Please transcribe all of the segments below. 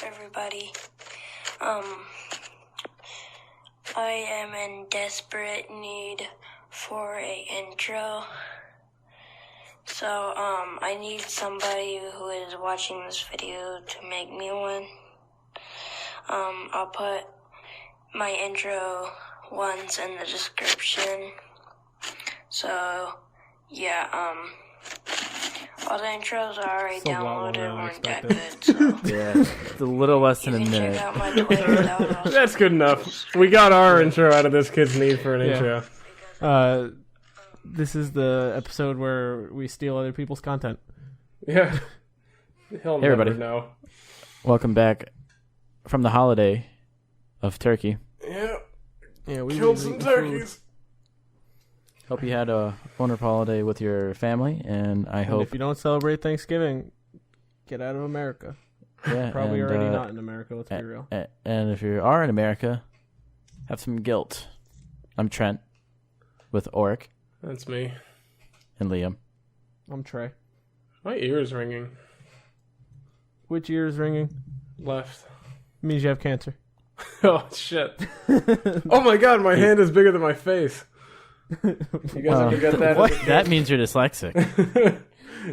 everybody. I am in desperate need for a intro. So, I need somebody who is watching this video to make me one. I'll put my intro once in the description. So, yeah, all the intros are already downloaded weren't that good, so. Yeah, it's a little less than a minute. Check out my Twitter. That's good enough. We got our intro out of this kid's need for an intro. This is the episode where we steal other people's content. Yeah. He'll Hey, everybody. never know. Welcome back from the holiday of turkey. Yeah. Yeah, we Killed some turkeys. Hope you had a wonderful holiday with your family, and I hope if you don't celebrate Thanksgiving, get out of America. Probably already not in America, let's be real. And if you are in America, have some guilt. I'm Trent with Auric That's me. and Liam. I'm Trey. My ear is ringing. Which ear is ringing? Left. Means you have cancer. Oh, shit. Oh, my God. My hand is bigger than my face. You guys ever get that? What? As a kid? That means you're dyslexic.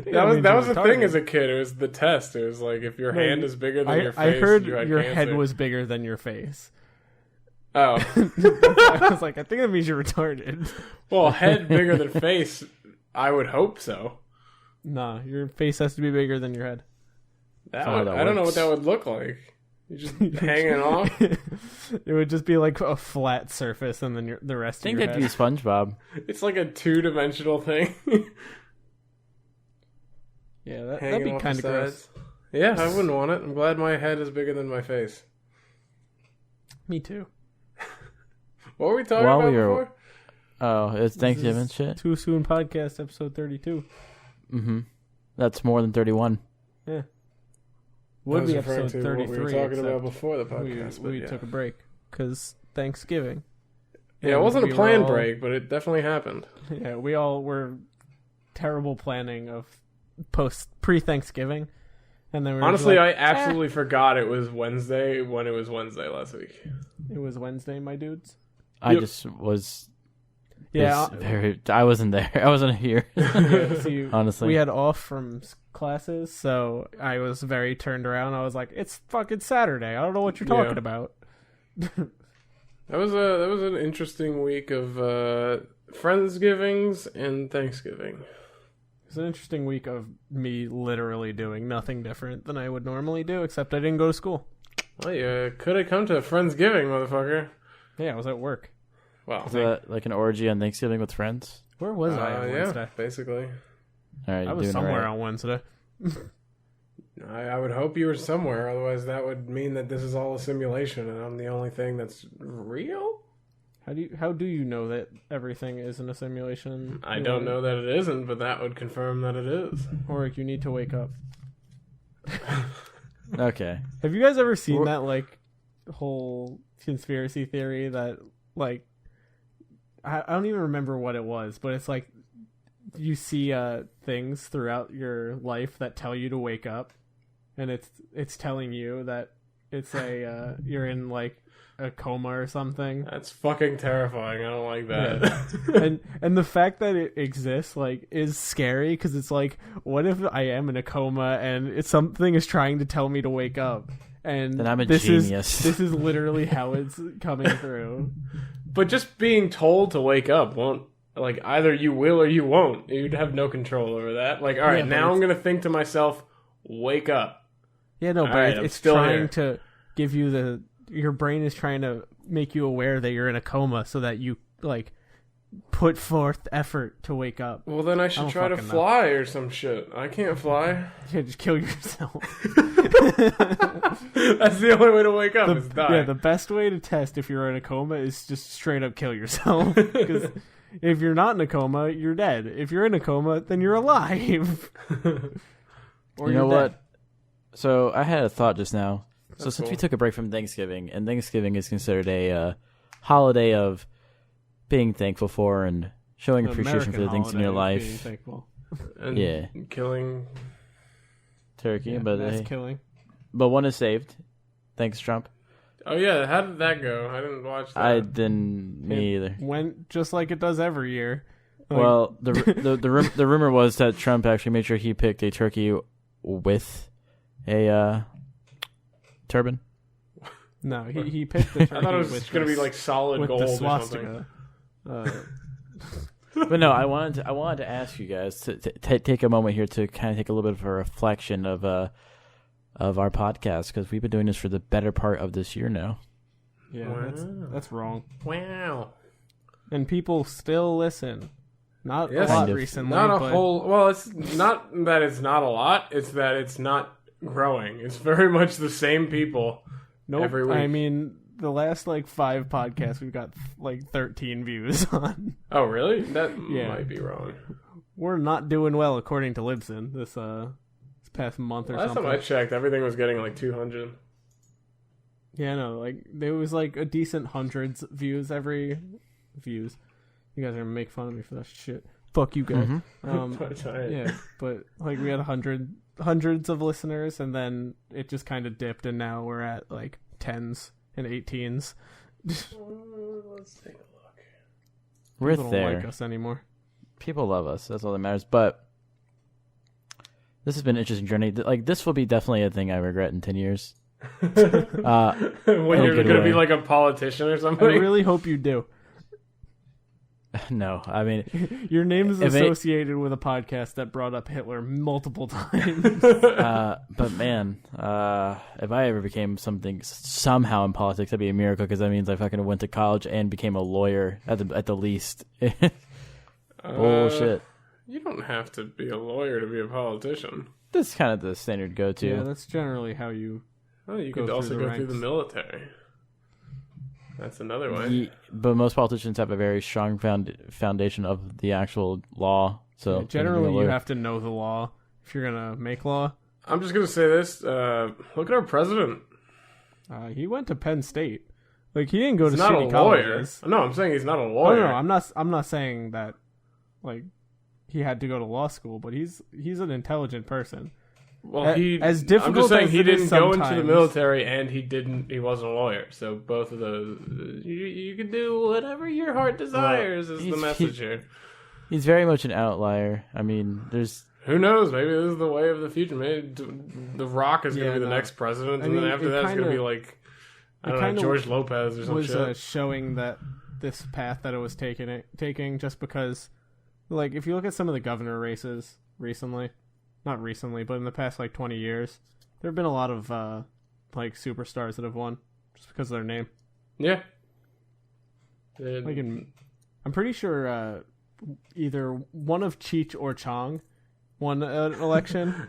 That was the thing as a kid. It was the test. It was like if your hand is bigger than your face, I heard you had your cancer. head was bigger than your face. Oh. I was like, I think that means you're retarded. Well, head bigger than face, I would hope so. Nah, your face has to be bigger than your head. That how would, that I don't know works. what that would look like. You're just hanging off. It would just be like a flat surface, and then the rest I think of your that'd head. be SpongeBob. It's like a two-dimensional thing. Yeah, that'd hanging be off kind the of gross. sides. Yeah, I wouldn't want it. I'm glad my head is bigger than my face. Me too. What were we talking While about we were- before? Oh, it's Thanksgiving is shit? Too Soon Podcast, episode 32. Mm-hmm. That's more than 31. Yeah. I Would was be referring episode to 33. what we were talking about except before the podcast. we but took a break because Thanksgiving. yeah, it And wasn't we a were planned all- break, but it definitely happened. Yeah, we all were terrible planning of pre-Thanksgiving. And then we were just Honestly, like, I absolutely forgot it was Wednesday when it was Wednesday last week. it was Wednesday, my dudes. I Yep. just was... Yeah, I wasn't there. I wasn't here. see, Honestly. we had off from classes, so I was very turned around. I was like, "It's fucking Saturday. I don't know what you're talking Yeah. about." That was an interesting week of Friendsgivings and Thanksgiving. It's an interesting week of me literally doing nothing different than I would normally do, except I didn't go to school. Well, you could have come to Friendsgiving, motherfucker. Yeah, I was at work. Well, Was that like an orgy on Thanksgiving with friends? Where was I on yeah, Wednesday? basically. All right, I was doing all somewhere right. on Wednesday. I would hope you were somewhere, otherwise that would mean that this is all a simulation and I'm the only thing that's real? How do you know that everything isn't a simulation? I don't know that it isn't, but that would confirm that it is. Auric, you need to wake up. Okay. Have you guys ever seen that like whole conspiracy theory that like I don't even remember what it was, but it's like you see things throughout your life that tell you to wake up, and it's telling you that it's a you're in like a coma or something. That's fucking terrifying. I don't like that. and the fact that it exists like is scary because it's like, what if I am in a coma and something is trying to tell me to wake up? And Then I'm a this genius. This is literally how it's coming through. But just being told to wake up won't, like, either you will or you won't. You'd have no control over that. Like, all right, Yeah, but now I'm going to think to myself, wake up. Yeah, no, All but right, I'm it's still trying here. to give you your brain is trying to make you aware that you're in a coma so that you like put forth effort to wake up. Well, then I I should don't try to fucking know. fly or some shit. I can't fly. Yeah, just kill yourself. That's the only way to wake up is die. Yeah, the best way to test if you're in a coma is just straight up kill yourself. Because if you're not in a coma, you're dead. If you're in a coma, then you're alive. Or You know you're what? dead. So I had a thought just now. So That's since we cool. took a break from Thanksgiving, and Thanksgiving is considered a holiday of being thankful for and showing An appreciation for the American things in your holiday of being life, thankful. And Yeah. killing. turkey, Yeah, but mass killing. but one is saved. Thanks, Trump. Oh yeah, how did that go? I didn't watch that. I didn't. Me either. Went just like it does every year. Like, Well, the rumor was that Trump actually made sure he picked a turkey with a turban. no, he picked the turkey. I thought it was with going to the- be like solid with gold the or something. swastika. But no, I wanted to ask you guys to take a moment here to kind of take a little bit of a reflection of our podcast, because we've been doing this for the better part of this year now. Yeah, Wow. that's wrong. Wow. And people still listen. Not Yes. a lot Kind of. recently. Not a but whole. Well, it's not that it's not a lot. It's that it's not growing. It's very much the same people. Nope. every week. I mean, the last 5 podcasts we've got 13 views on. Oh, really? That Yeah. might be wrong. We're not doing well according to Libsyn this past month or Last something. time I checked, everything was getting 200. Yeah, no, there was a decent hundreds views every views. You guys are gonna make fun of me for that shit. Fuck you guys. But, Yeah, but we had hundreds of listeners, and then it just kind of dipped, and now we're at 10s and 18s. Let's take a look. We're People don't there. like us anymore. People love us. That's all that matters. But this has been an interesting journey. This will be definitely a thing I regret in 10 years. When you're good going to be way. a politician or I something. really hope you do. No, I mean, Your name is If it- associated with a podcast that brought up Hitler multiple times. but man, if I ever became somehow in politics, that'd be a miracle, because that means I fucking went to college and became a lawyer at the least. Bullshit. You don't have to be a lawyer to be a politician. That's kind of the standard go-to. Yeah, that's generally how you. Oh, you Go could through also the go through the ranks. military. That's another way. But most politicians have a very strong foundation of the actual law. So Generally, you have to know the law if you're gonna make law. I'm just going to say this. Look at our president. He went to Penn State. He didn't go He's to not a shitty lawyer. colleges. No, I'm saying he's not a Oh, lawyer. no, I'm not saying that. He had to go to law school, but he's an intelligent person. Well, as I'm difficult just saying as he it is didn't go into the sometimes. military, and he wasn't a lawyer. So both of those, you can do whatever your heart desires. Is the message here? He's very much an outlier. I mean, there's Who knows? Maybe this is the way of the future. Maybe The Rock is going to be the next president, and then after that, it's going to be I don't know, kinda George Lopez or some was shit. showing that this path that it was taking just because, if you look at some of the governor races recently, not recently, but in the past 20 years, there have been a lot of superstars that have won just because of their name. Yeah. I'm pretty sure either one of Cheech or Chong won an election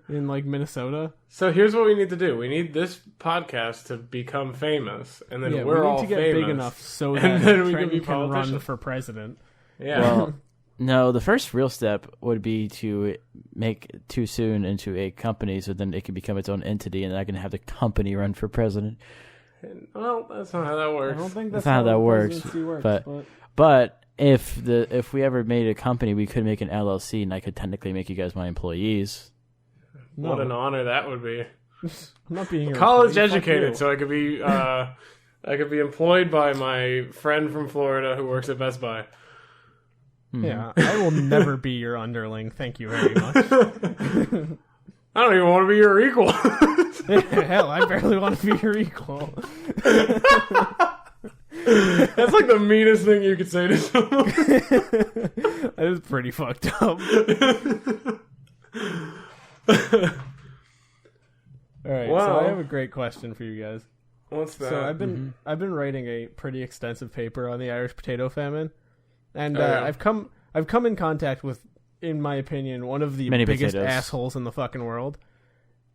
in Minnesota. So here's what we need to do. We need this podcast to become famous, and then Yeah, we're we all need to get famous. big enough so and that then we Trenton can be can run politicians. for president. Yeah. well, no. The first real step would be to make Too Soon into a company, so then it can become its own entity, and I can have the company run for president. Well, that's not how that works. I don't think That's that's not how that works, presidency works, but- But if we ever made a company, we could make an LLC, and I could technically make you guys my employees. What no, an honor that would be. I'm not being your College employee. Fuck educated, you. so I could be employed by my friend from Florida who works at Best Buy. Yeah, I will never be your underling. Thank you very much. I don't even want to be your equal. Hell, I barely want to be your equal. That's the meanest thing you could say to someone. That is pretty fucked up. All right, so Wow. I have a great question for you guys. What's that? So I've been writing a pretty extensive paper on the Irish potato famine, and Oh, yeah. I've come in contact with, in my opinion, one of the Many biggest potatoes. assholes in the fucking world,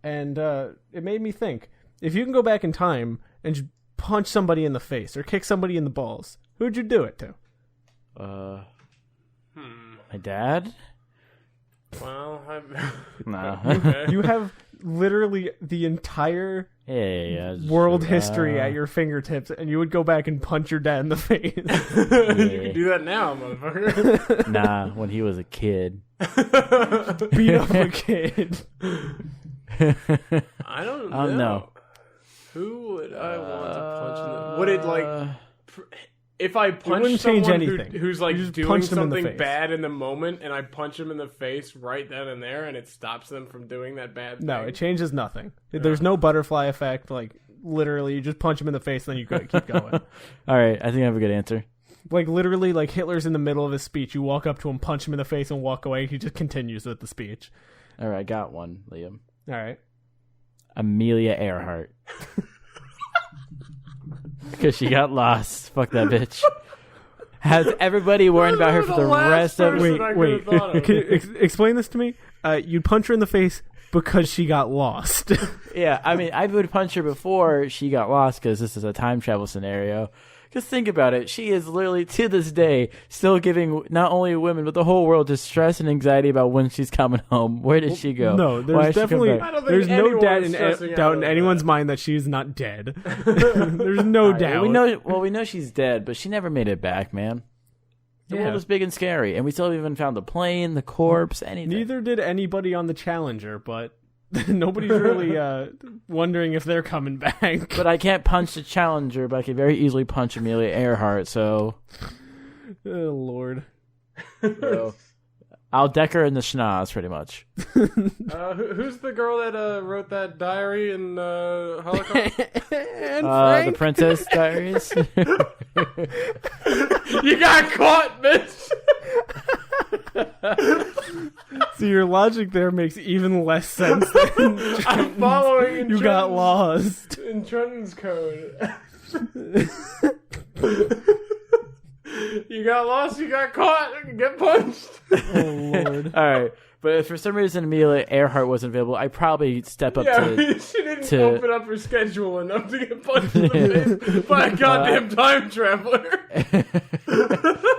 and it made me think: if you can go back in time and just punch somebody in the face or kick somebody in the balls, who'd you do it to? My dad? Well, Nah. okay. You have literally the entire Yeah. world history at your fingertips, and you would go back and punch your dad in the face. You can do that now, motherfucker. Nah, when he was a kid. Beat up a kid. I don't know. Who would I want to punch in the... Would it, like... If I punch wouldn't change someone anything. who's You like just doing punch them in the something face. bad in the moment, and I punch them in the face right then and there, and it stops them from doing that bad thing? No, it changes nothing. There's no butterfly effect. Like, literally, you just punch him in the face, and then you keep going. All right, I think I have a good answer. Like, literally, like, Hitler's in the middle of his speech. You walk up to him, punch him in the face, and walk away. He just continues with the speech. All right, I got one, Liam. All right. Amelia Earhart. Because she got lost. Fuck that bitch. Has everybody worried about her for the rest of... Wait. Can you explain this to me? You'd punch her in the face because she got lost. Yeah, I mean, I would punch her before she got lost because this is a time travel scenario. Because think about it. She is literally, to this day, still giving not only women, but the whole world distress and anxiety about when she's coming home. Where did she go? No, Why there's did she come definitely... back? There's no doubt in about anyone's mind that she is not dead. There's no doubt. We know she's dead, but she never made it back, man. The world was big and scary, and we still haven't even found the plane, the corpse, anything. Neither did anybody on the Challenger, but nobody's really wondering if they're coming back. But I can't punch the Challenger, but I can very easily punch Amelia Earhart, so... Oh, Lord. So I'll deck her in the schnoz, pretty much. Who's the girl that wrote that diary in Holocaust? And Frank? The Princess Diaries. You got caught, bitch! So your logic there makes even less sense than I'm following in you got lost. in Trenton's code. You got lost, you got caught, get punched. Oh, Lord. All right. But if for some reason Amelia Earhart wasn't available, I'd probably step up to... She didn't open up her schedule enough to get punched in the face by a goddamn time traveler.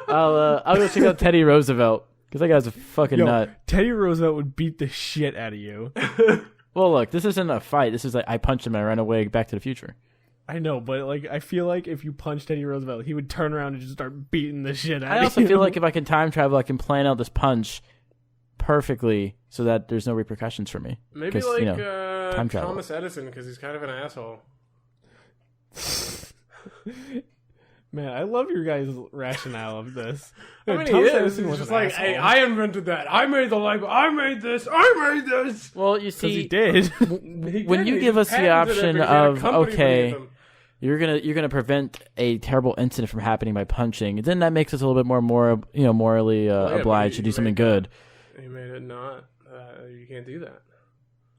I'll go check out Teddy Roosevelt, because that guy's a fucking nut. Teddy Roosevelt would beat the shit out of you. Well, look, this isn't a fight. This is like I punched him and I ran away Back to the Future. I know, but like I feel like if you punch Teddy Roosevelt, he would turn around and just start beating the shit out of you. I also feel like if I can time travel, I can plan out this punch perfectly so that there's no repercussions for me. Maybe like time travel. Thomas Edison, because he's kind of an asshole. Man, I love your guys' rationale of this. I mean, Thomas he is. Edison He's was just an like, asshole. hey, I invented that. I made the light bulb. I made this. I made this. Well, you Because he see, did. when you give us the option of, okay, you're gonna prevent a terrible incident from happening by punching, then that makes us a little bit more morally obliged to do something good. He made it not. You can't do that.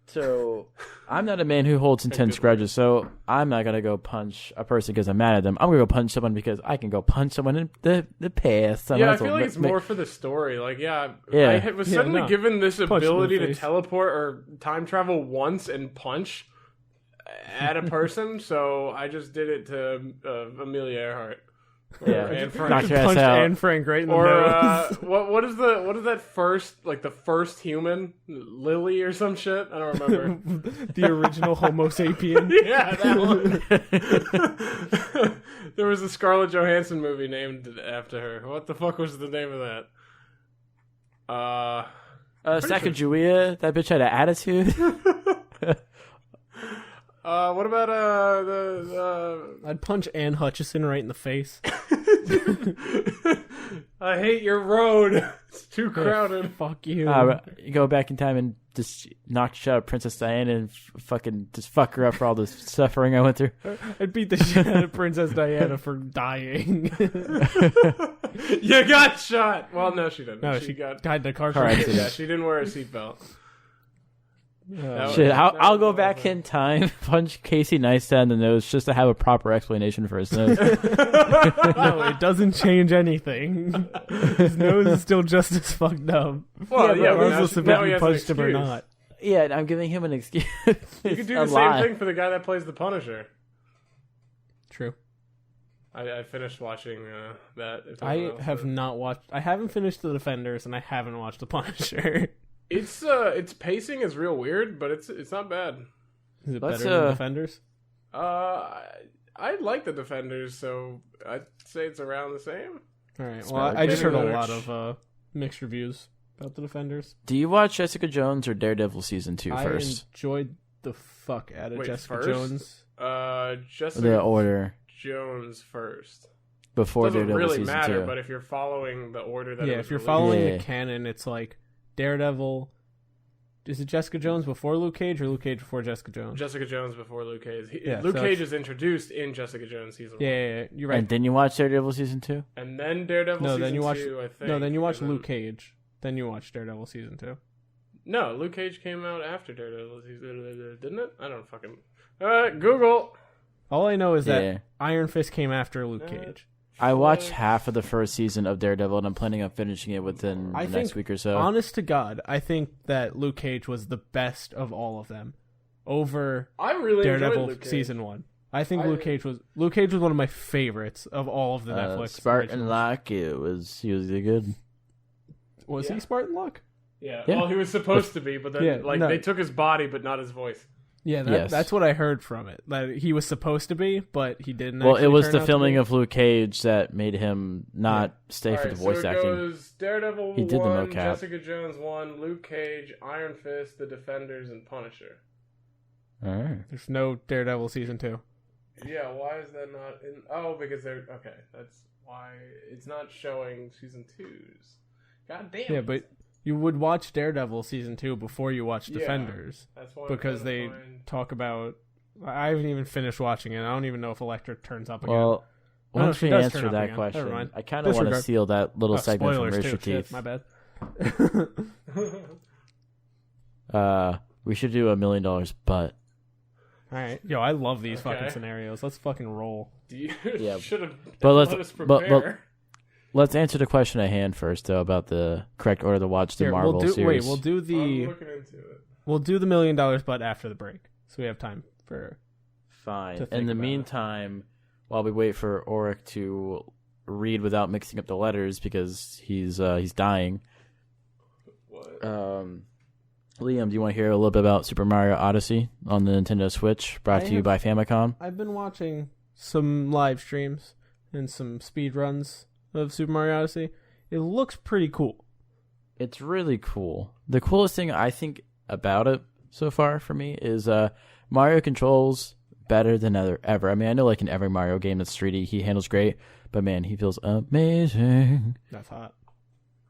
So I'm not a man who holds intense grudges, so I'm not going to go punch a person because I'm mad at them. I'm going to go punch someone because I can go punch someone in the past. Yeah, I feel like it's more for the story. Like, I was suddenly given this ability to teleport or time travel once and punch at a person, so I just did it to Amelia Earhart. Yeah, and knocked Frank. your ass Punched out. Anne Frank right in the Or nose. what is that first, like the first human, Lily or some shit? I don't remember. The original Homo sapien. Yeah, that one. There was a Scarlett Johansson movie named after her. What the fuck was the name of that? Sacagawea, that bitch had an attitude. What about I'd punch Anne Hutchison right in the face. I hate your road. It's too crowded. Fuck you. You go back in time and just knock shut Princess Diana and fucking just fuck her up for all the suffering I went through. I'd beat the shit out of Princess Diana for dying. You got shot. Well, no, she didn't. No, she got died in a car Car crash. accident. Yeah, she didn't wear a seatbelt. Shit, I'll go back in time, punch Casey Neistat in the nose just to have a proper explanation for his nose. No, it doesn't change anything. His nose is still just as fucked up. Well, yeah, but regardless of now if he you has an punched him or excuse. not. Yeah, I'm giving him an excuse. You could do the same thing for the guy that plays the Punisher. True. I finished watching that. I have not watched. I haven't finished The Defenders, and I haven't watched The Punisher. Its pacing is real weird, but it's not bad. Is it Let's, better than Defenders? I like the Defenders, so I'd say it's around the same. All right. It's Well, better I just heard a than lot of mixed reviews about The Defenders. Do you watch Jessica Jones or Daredevil season 2 first? I enjoyed the fuck out of Wait, Jessica first? Jones. Jessica The order. Jones first. Before Doesn't Daredevil really season matter, 2. but if you're following the order that it was if you're released- following Yeah. the canon, it's like Daredevil. Is it Jessica Jones before Luke Cage or Luke Cage before Jessica Jones? Jessica Jones before Luke Cage. Yeah, Luke so Cage it's- is introduced in Jessica Jones season 1. Yeah, you're right. And then you watch Daredevil season 2? And then Daredevil No, season then you watch 2, I think. No, then you watch and then- Luke Cage. Then you watch Daredevil season 2. No, Luke Cage came out after Daredevil season, didn't it? I don't fucking... Google! All I know is that Yeah. Iron Fist came after Luke Cage. I watched half of the first season of Daredevil, and I'm planning on finishing it within I the think, next week or so. Honest to God, I think that Luke Cage was the best of all of them over I really enjoyed Daredevil Luke Cage. season 1. I think Luke Cage was one of my favorites of all of the Netflix. Spartan originals. Locke, he was good. Was Yeah. he Spartan Locke? Yeah, Yeah. well, he was supposed to be, but then no. they took his body, but not his voice. Yeah, Yes. that's what I heard from it. That he was supposed to be, but he didn't. Well, it actually was turn the out to filming be. of Luke Cage that made him not stay for Alright, the voice so it acting. goes Daredevil He did the 1, mocap. Jessica Jones 1, Luke Cage, Iron Fist, The Defenders, and Punisher. All right. There's no Daredevil season 2. Yeah, why is that not in... Oh, because they're... Okay, that's why it's not showing season 2's. God damn Yeah, it. but you would watch Daredevil season 2 before you watch Yeah, Defenders That's why I'm because trying they to find- talk about. I haven't even finished watching it. I don't even know if Elektra turns up again. Well, No, once she we does answer turn up that again. Never question, mind. I kind of want to Disregard. seal that little Oh, segment from spoilers Rooster too. Shit, Teeth. my bad. We should do $1 million, but All right, yo, I love these Okay. fucking scenarios. Let's fucking roll. You Yeah, should have but let let's- us but- prepare. let's answer the question at hand first, though, about the correct order to watch the Here, Marvel we'll do. series. Wait, we'll do I'm the. looking into it. We'll do the $1 million, but after the break, so we have time for. Fine. to In think the about it. meantime, while we wait for Auric to read without mixing up the letters because he's dying. What? Liam, do you want to hear a little bit about Super Mario Odyssey on the Nintendo Switch, brought I to you have- by Famicom? I've been watching some live streams and some speed runs of Super Mario Odyssey. It looks pretty cool. It's really cool. The coolest thing I think about it so far for me is Mario controls better than ever. I mean, I know like in every Mario game that's 3D, he handles great, but man, he feels amazing. That's hot.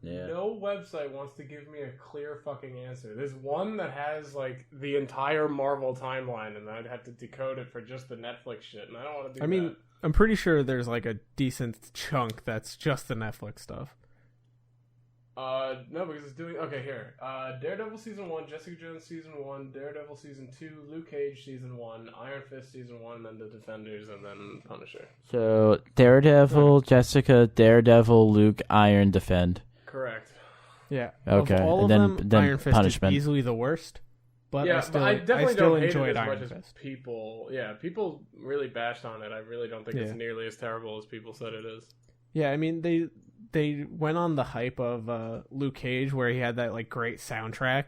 Yeah. No website wants to give me a clear fucking answer. There's one that has like the entire Marvel timeline, and I'd have to decode it for just the Netflix shit, and I don't want to do I mean, that. I'm pretty sure there's like a decent chunk that's just the Netflix stuff. No, because it's doing... Okay, here. Daredevil Season 1, Jessica Jones Season 1, Daredevil Season 2, Luke Cage Season 1, Iron Fist Season 1, then The Defenders, and then Punisher. So Daredevil, Jessica, Daredevil, Luke, Iron, Defend. Correct. Yeah. Okay, Of all and of then- them, Iron Fist Punishment. is easily the worst. But Yeah, I still, but I definitely still don't hate enjoyed it as Iron much as Fist. people... Yeah, people really bashed on it. I really don't think it's Yeah. nearly as terrible as people said it is. Yeah, I mean they went on the hype of Luke Cage where he had that like great soundtrack,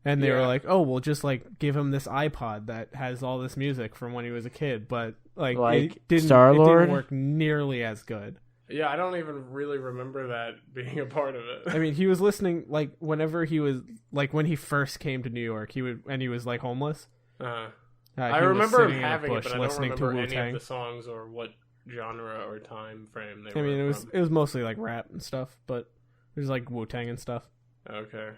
and they were Yeah. like, "Oh, we'll just like give him this iPod that has all this music from when he was a kid." But like Like it didn't Star-Lord? work nearly as good. Yeah, I don't even really remember that being a part of it. I mean, he was listening like whenever he was like when he first came to New York, he was like homeless. I He was remember him sitting in a having it, bush but I don't listening remember to any Wu-Tang. of the songs or what genre or time frame they I were mean, from. it was mostly like rap and stuff, but there's like Wu-Tang and stuff, Okay.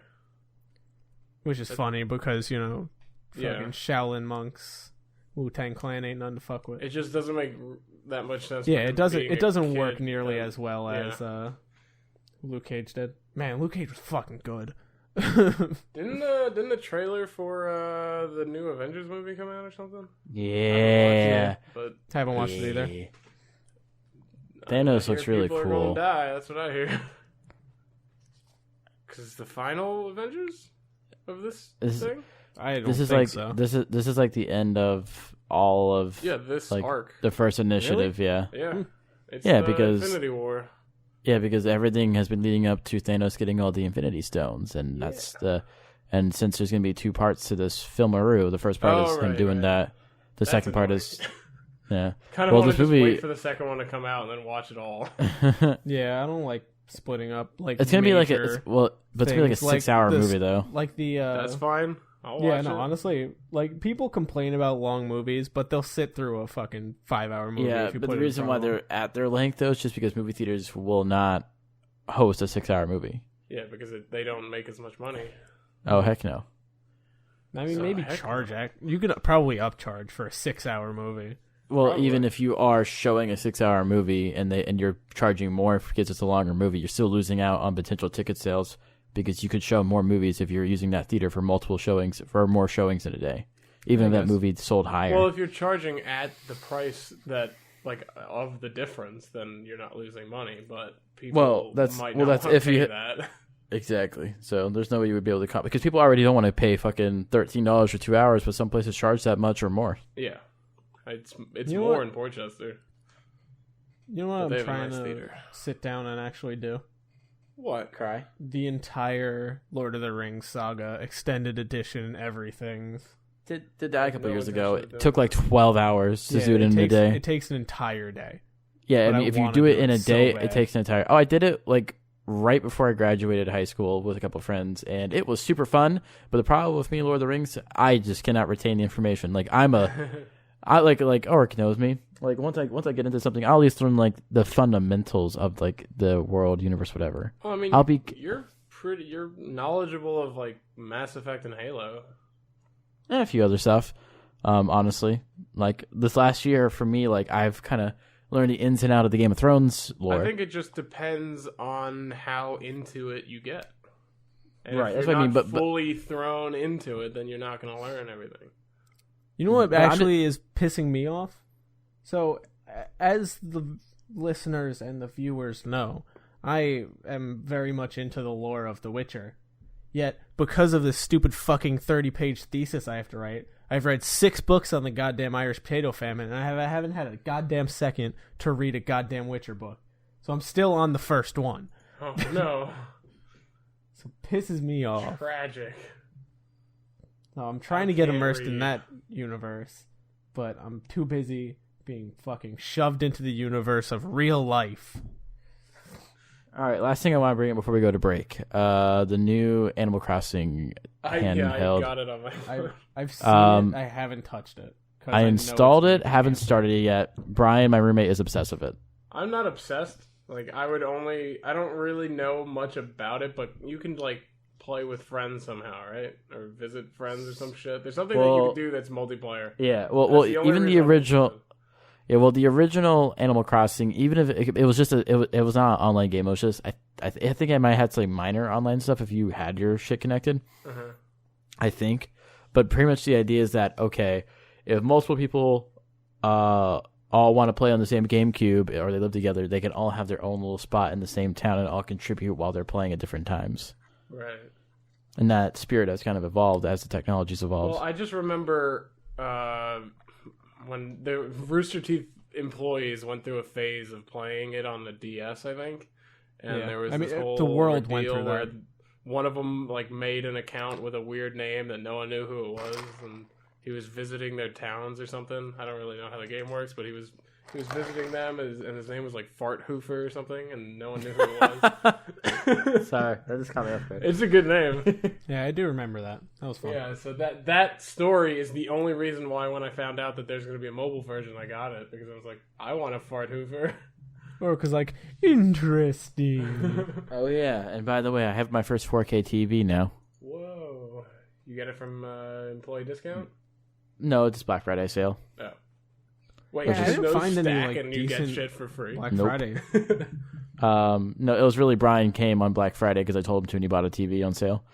which is funny because fucking Yeah. Shaolin monks, Wu-Tang Clan ain't none to fuck with. It just doesn't make that much sense. Yeah, with it doesn't. being It a doesn't kid, work nearly then- as well yeah. as Luke Cage did. Man, Luke Cage was fucking good. Didn't the trailer for the new Avengers movie come out or something? Yeah. But Haven't watched it either. Yeah. I Thanos hear looks really people are cool. gonna die. That's what I hear. Because it's the final Avengers of this This- thing. I don't This is think like so. this is like the end of all of Yeah, this like arc. the first initiative. Yeah. Yeah, it's Yeah, the because- Infinity War. Yeah, because everything has been leading up to Thanos getting all the Infinity Stones, and that's and since there's going to be two parts to this filmaroo, the first part is him doing that. The That's second part annoying. is yeah. Kind of Well, want this to just movie- wait for the second one to come out and then watch it all. Yeah, I don't like splitting up like. It's gonna be like major but it's gonna be like a things, like 6-hour this- movie though. Like the That's fine. I'll watch it. Honestly, like, people complain about long movies, but they'll sit through a fucking 5-hour movie. Yeah, if you but put the it in reason front why of them. they're at their length, though, is just because movie theaters will not host a 6-hour movie. Yeah, because they don't make as much money. Oh, heck no. I mean, So, maybe charge. You could probably upcharge for a 6-hour movie. Well, Probably. even if you are showing a 6-hour movie and you're charging more because it's a longer movie, you're still losing out on potential ticket sales because you could show more movies if you're using that theater for multiple showings, for more showings in a day, even if that movie sold higher. Well, if you're charging at the price that, like, of the difference, then you're not losing money. But people might not want to pay that. Exactly. So there's no way you would be able to because people already don't want to pay fucking $13 for 2 hours, but some places charge that much or more. Yeah, it's more in Portchester. You know what I'm trying to sit down and actually do? What? Cry? The entire Lord of the Rings saga, extended edition, everything. Did that a couple years ago. It took like 12 hours to do it in a day. It takes an entire day. Yeah, I mean, if you do it in a day, it takes an entire... Oh, I did it like right before I graduated high school with a couple of friends, and it was super fun. But the problem with me, Lord of the Rings, I just cannot retain the information. Like I like Auric knows me. Like once I get into something, I'll at least learn like the fundamentals of like the world, universe, whatever. Well, I mean, you're knowledgeable of like Mass Effect and Halo. And a few other stuff. Honestly, like this last year for me, like I've kind of learned the ins and out of the Game of Thrones lore. I think it just depends on how into it you get. And right, if that's you're what I mean. not But fully thrown into it, then you're not going to learn everything. You know what actually is pissing me off? So, as the listeners and the viewers know, I am very much into the lore of The Witcher. Yet, because of this stupid fucking 30-page thesis I have to write, I've read 6 books on the goddamn Irish potato famine, and I haven't had a goddamn second to read a goddamn Witcher book. So I'm still on the first one. Oh, no. So it pisses me off. Tragic. No, I'm trying to get immersed in that universe, but I'm too busy being fucking shoved into the universe of real life. all right, last thing I want to bring up before we go to break: the new Animal Crossing handheld. I got it on my phone. I've seen it. I haven't touched it. I installed it. Haven't started it yet. Brian, my roommate, is obsessed with it. I'm not obsessed. Like I don't really know much about it, but you can like play with friends somehow, right? Or visit friends or some shit. There's something that you can do that's multiplayer. Yeah. Well, even the original. Yeah, well, the original Animal Crossing, even if it was just it was not an online game. It was just I think I might have some minor online stuff if you had your shit connected. Uh-huh. I think, but pretty much the idea is that okay, if multiple people all want to play on the same GameCube or they live together, they can all have their own little spot in the same town and all contribute while they're playing at different times. Right. And that spirit has kind of evolved as the technology's evolved. Well, I just remember when the Rooster Teeth employees went through a phase of playing it on the DS, I think, and there was this whole the world went through where that. one of them like made an account with a weird name that no one knew who it was, and he was visiting their towns or something. I don't really know how the game works, but he was visiting them, and his name was like Fart Hoofer or something, and no one knew who it was. Sorry, that just caught me off guard. It's a good name. Yeah, I do remember that. That was fun. Yeah, so that story is the only reason why when I found out that there's going to be a mobile version, I got it, because I was like, I want a Fart Hoover. Or because, like, interesting. Oh, yeah. And by the way, I have my first 4K TV now. Whoa. You get it from employee discount? No, it's Black Friday sale. Oh. Wait, I didn't find stack any, like, and you get decent shit for free? Black Nope. Friday. No, it was really Brian came on Black Friday because I told him to and he bought a TV on sale.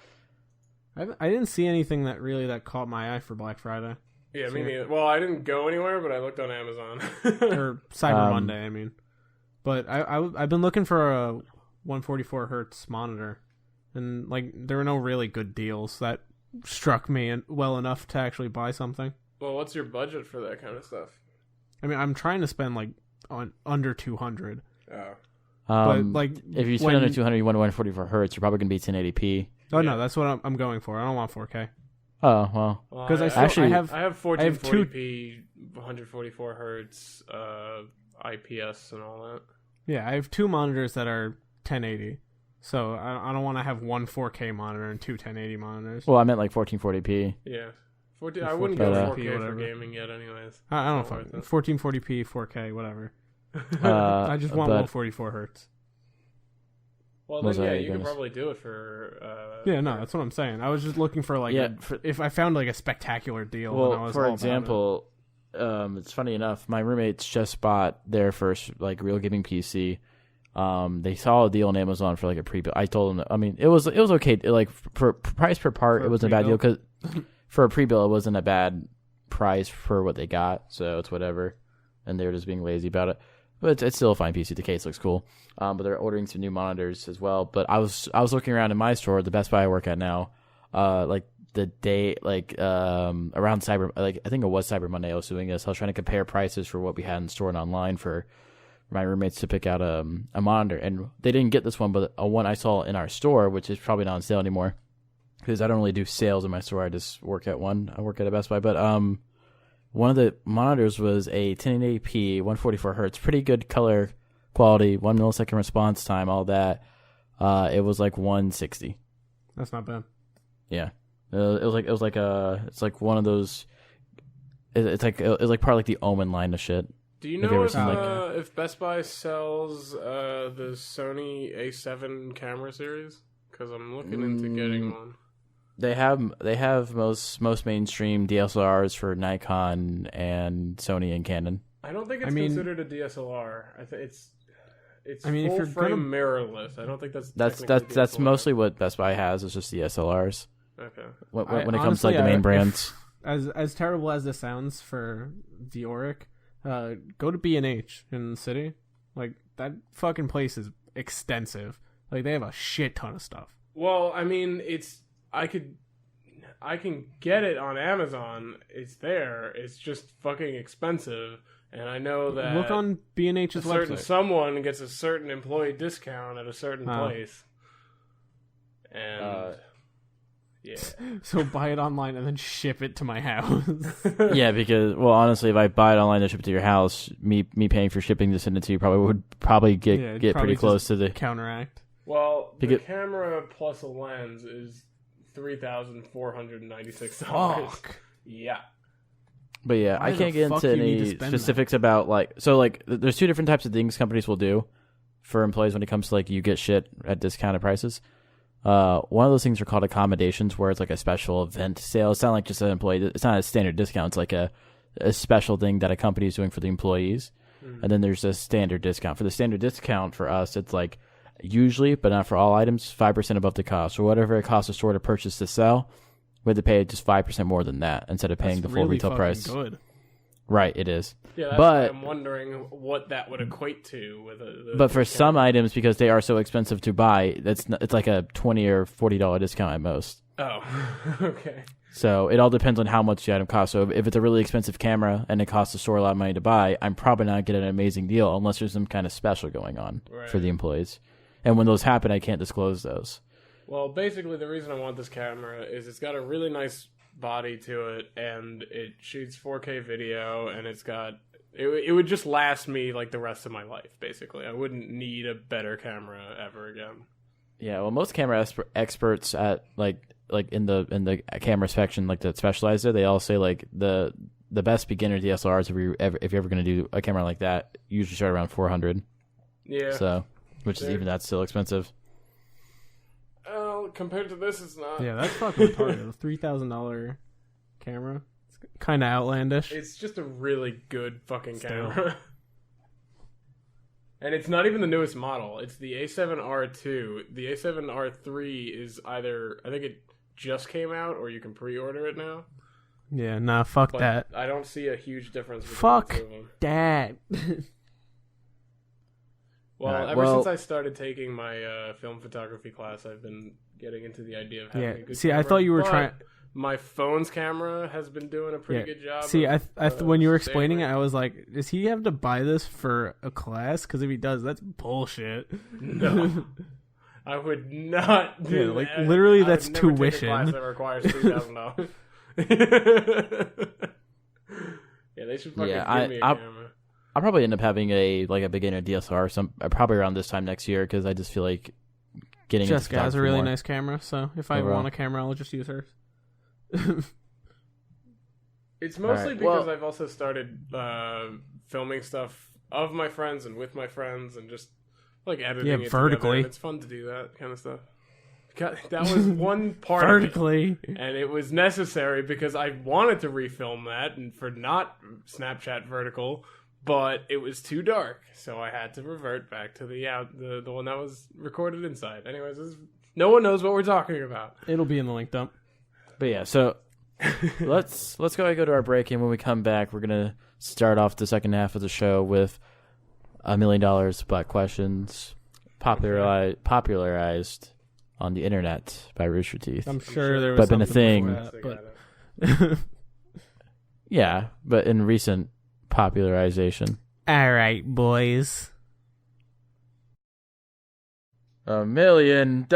I didn't see anything that caught my eye for Black Friday. Yeah, me neither. Well, I didn't go anywhere, but I looked on Amazon. Or Cyber Monday, I mean. But I've been looking for a 144 hertz monitor, and like there were no really good deals that struck me well enough to actually buy something. Well, what's your budget for that kind of stuff? I mean, I'm trying to spend like on under 200. Oh. But like, if you spend under 200, you want 144 hertz, you're probably going to be 1080p. Oh no, that's what I'm going for. I don't want 4K. Oh well, because I have 1440p, 144 hertz, IPS, and all that. Yeah, I have 2 monitors that are 1080, So I don't want to have one 4K monitor and two 1080 monitors. Well, I meant like 1440p. Yeah. I wouldn't go 4K whatever. for gaming yet anyways. I don't know. 1440p, 4K, whatever. I just want 144 hertz. Well, then, yeah, you could probably do it for... that's what I'm saying. I was just looking for, like, if I found, like, a spectacular deal. Well, then I was for all example, it's funny enough, my roommates just bought their first, like, real gaming PC. They saw a deal on Amazon for, like, a pre-built. I told them, it was okay. Like, for price per part, it wasn't a bad deal, because for a pre-built, it wasn't a bad price for what they got, so it's whatever. And they were just being lazy about it. But it's still a fine PC. The case looks cool. But they're ordering some new monitors as well. But I was looking around in my store, the Best Buy I work at now, like the day, like around Cyber, like I think it was Cyber Monday I was doing this. I was trying to compare prices for what we had in store and online for my roommates to pick out a monitor. And they didn't get this one, but a one I saw in our store, which is probably not on sale anymore, because I don't really do sales in my store. I just work at one. I work at a Best Buy. But one of the monitors was a 1080p, 144 hertz, pretty good color quality, 1 millisecond response time, all that. It was like 160. That's not bad. Yeah, it's like one of those. It's like part of like the Omen line of shit. Do you know if Best Buy sells the Sony A7 camera series? Because I'm looking into getting one. They have most mainstream DSLRs for Nikon and Sony and Canon. I don't think it's considered a DSLR. I think it's if full frame mirrorless. I don't think that's mostly what Best Buy has. Is just DSLRs. Okay. When it comes to like the main brands, as terrible as this sounds for the Auric, go to B&H in the city. Like that fucking place is extensive. Like they have a shit ton of stuff. Well, I can get it on Amazon. It's there. It's just fucking expensive. And I know that look on B&H's website. Someone gets a certain employee discount at a certain place. And yeah. So buy it online and then ship it to my house. Yeah, because honestly, if I buy it online and ship it to your house, me paying for shipping to send it to you would get pretty close to the counteract. Well, the camera plus a lens is $3,496. Fuck. Yeah. But yeah, I can't get into any specifics about there's two different types of things companies will do for employees when it comes to like you get shit at discounted prices. One of those things are called accommodations, where it's like a special event sale. It's not like just an employee. It's not a standard discount. It's like a special thing that a company is doing for the employees. Mm-hmm. And then there's a standard discount. For the standard discount for us, it's like usually, but not for all items, 5% above the cost. So whatever it costs a store to purchase to sell, we had to pay just 5% more than that instead of paying the full retail price. Good. Right, it is. Yeah, that's why I'm wondering what that would equate to with but for some items, because they are so expensive to buy, it's like a $20 or $40 discount at most. Oh, okay. So it all depends on how much the item costs. So if it's a really expensive camera and it costs the store a lot of money to buy, I'm probably not getting an amazing deal unless there's some kind of special going on for the employees. And when those happen, I can't disclose those. Well, basically, the reason I want this camera is it's got a really nice body to it, and it shoots 4K video, and it's got... It would just last me, like, the rest of my life, basically. I wouldn't need a better camera ever again. Yeah, well, most camera experts at, like in the camera section, like, that specialize there, they all say, like, the best beginner DSLRs, if you're ever going to do a camera like that, usually start around $400. Yeah. So, which is even that's still expensive. Compared to this, it's not. Yeah, that's fucking retarded. A $3,000 camera. It's kind of outlandish. It's just a really good fucking camera. And it's not even the newest model. It's the A7R2. The A7R3 is either... I think it just came out, or you can pre-order it now. Yeah, nah, fuck that. I don't see a huge difference between fuck the two of them. That. Well, ever since I started taking my film photography class, I've been getting into the idea of having a good camera. I thought you were trying... My phone's camera has been doing a pretty good job. See, when you were explaining it, I was like, does he have to buy this for a class? Because if he does, that's bullshit. No. I would not do that. Literally, that's tuition. I would never take a class that requires $3,000. Yeah, they should fucking give me a camera. I'll probably end up having a beginner DSLR probably around this time next year, because I just feel like getting into Jessica has a photography really more. nice camera, so if I Overall. want a camera, I'll just use hers. It's mostly Alright, because well- I've also started filming stuff of my friends and with my friends and just like editing it vertically. together, and it's fun to do that kind of stuff. God, that was one part Vertically. of it, and it was necessary because I wanted to refilm that and for not Snapchat vertical, but it was too dark, so I had to revert back to the one that was recorded inside. Anyways, no one knows what we're talking about. It'll be in the link dump. But yeah, so let's go to our break, and when we come back, we're gonna start off the second half of the show with $1 million Black questions popularized on the internet by Rooster Teeth. I'm sure there was been a something thing. before that, but Yeah, but in recent popularization. all right, boys. $1 million,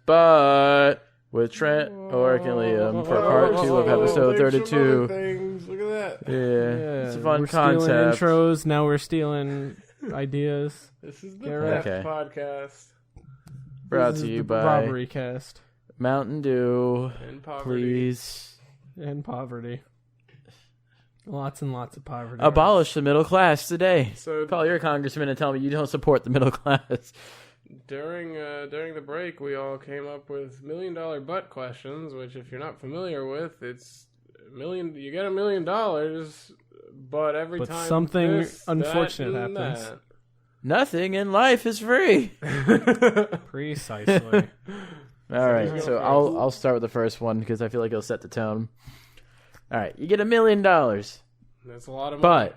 but with Trent, Auric, and Liam for part 2 of episode 32. Things. Look at that. Yeah, it's a fun we're concept. stealing intros. Now we're stealing ideas. This is the Garrett. Theft Okay. Podcast. Brought This to is you the by Robbery Cast Mountain Dew. And poverty. Please and poverty. Lots and lots of poverty. abolish the middle class today. So Call your congressman and tell me you don't support the middle class. during the break, we all came up with $1 million butt questions, which if you're not familiar with, it's you get $1 million, but every But time something this, unfortunate that, and happens. Nothing in life is free. that. Precisely. All right, so I'll start with the first one because I feel like it'll set the tone. All right, you get $1 million, That's a lot of money.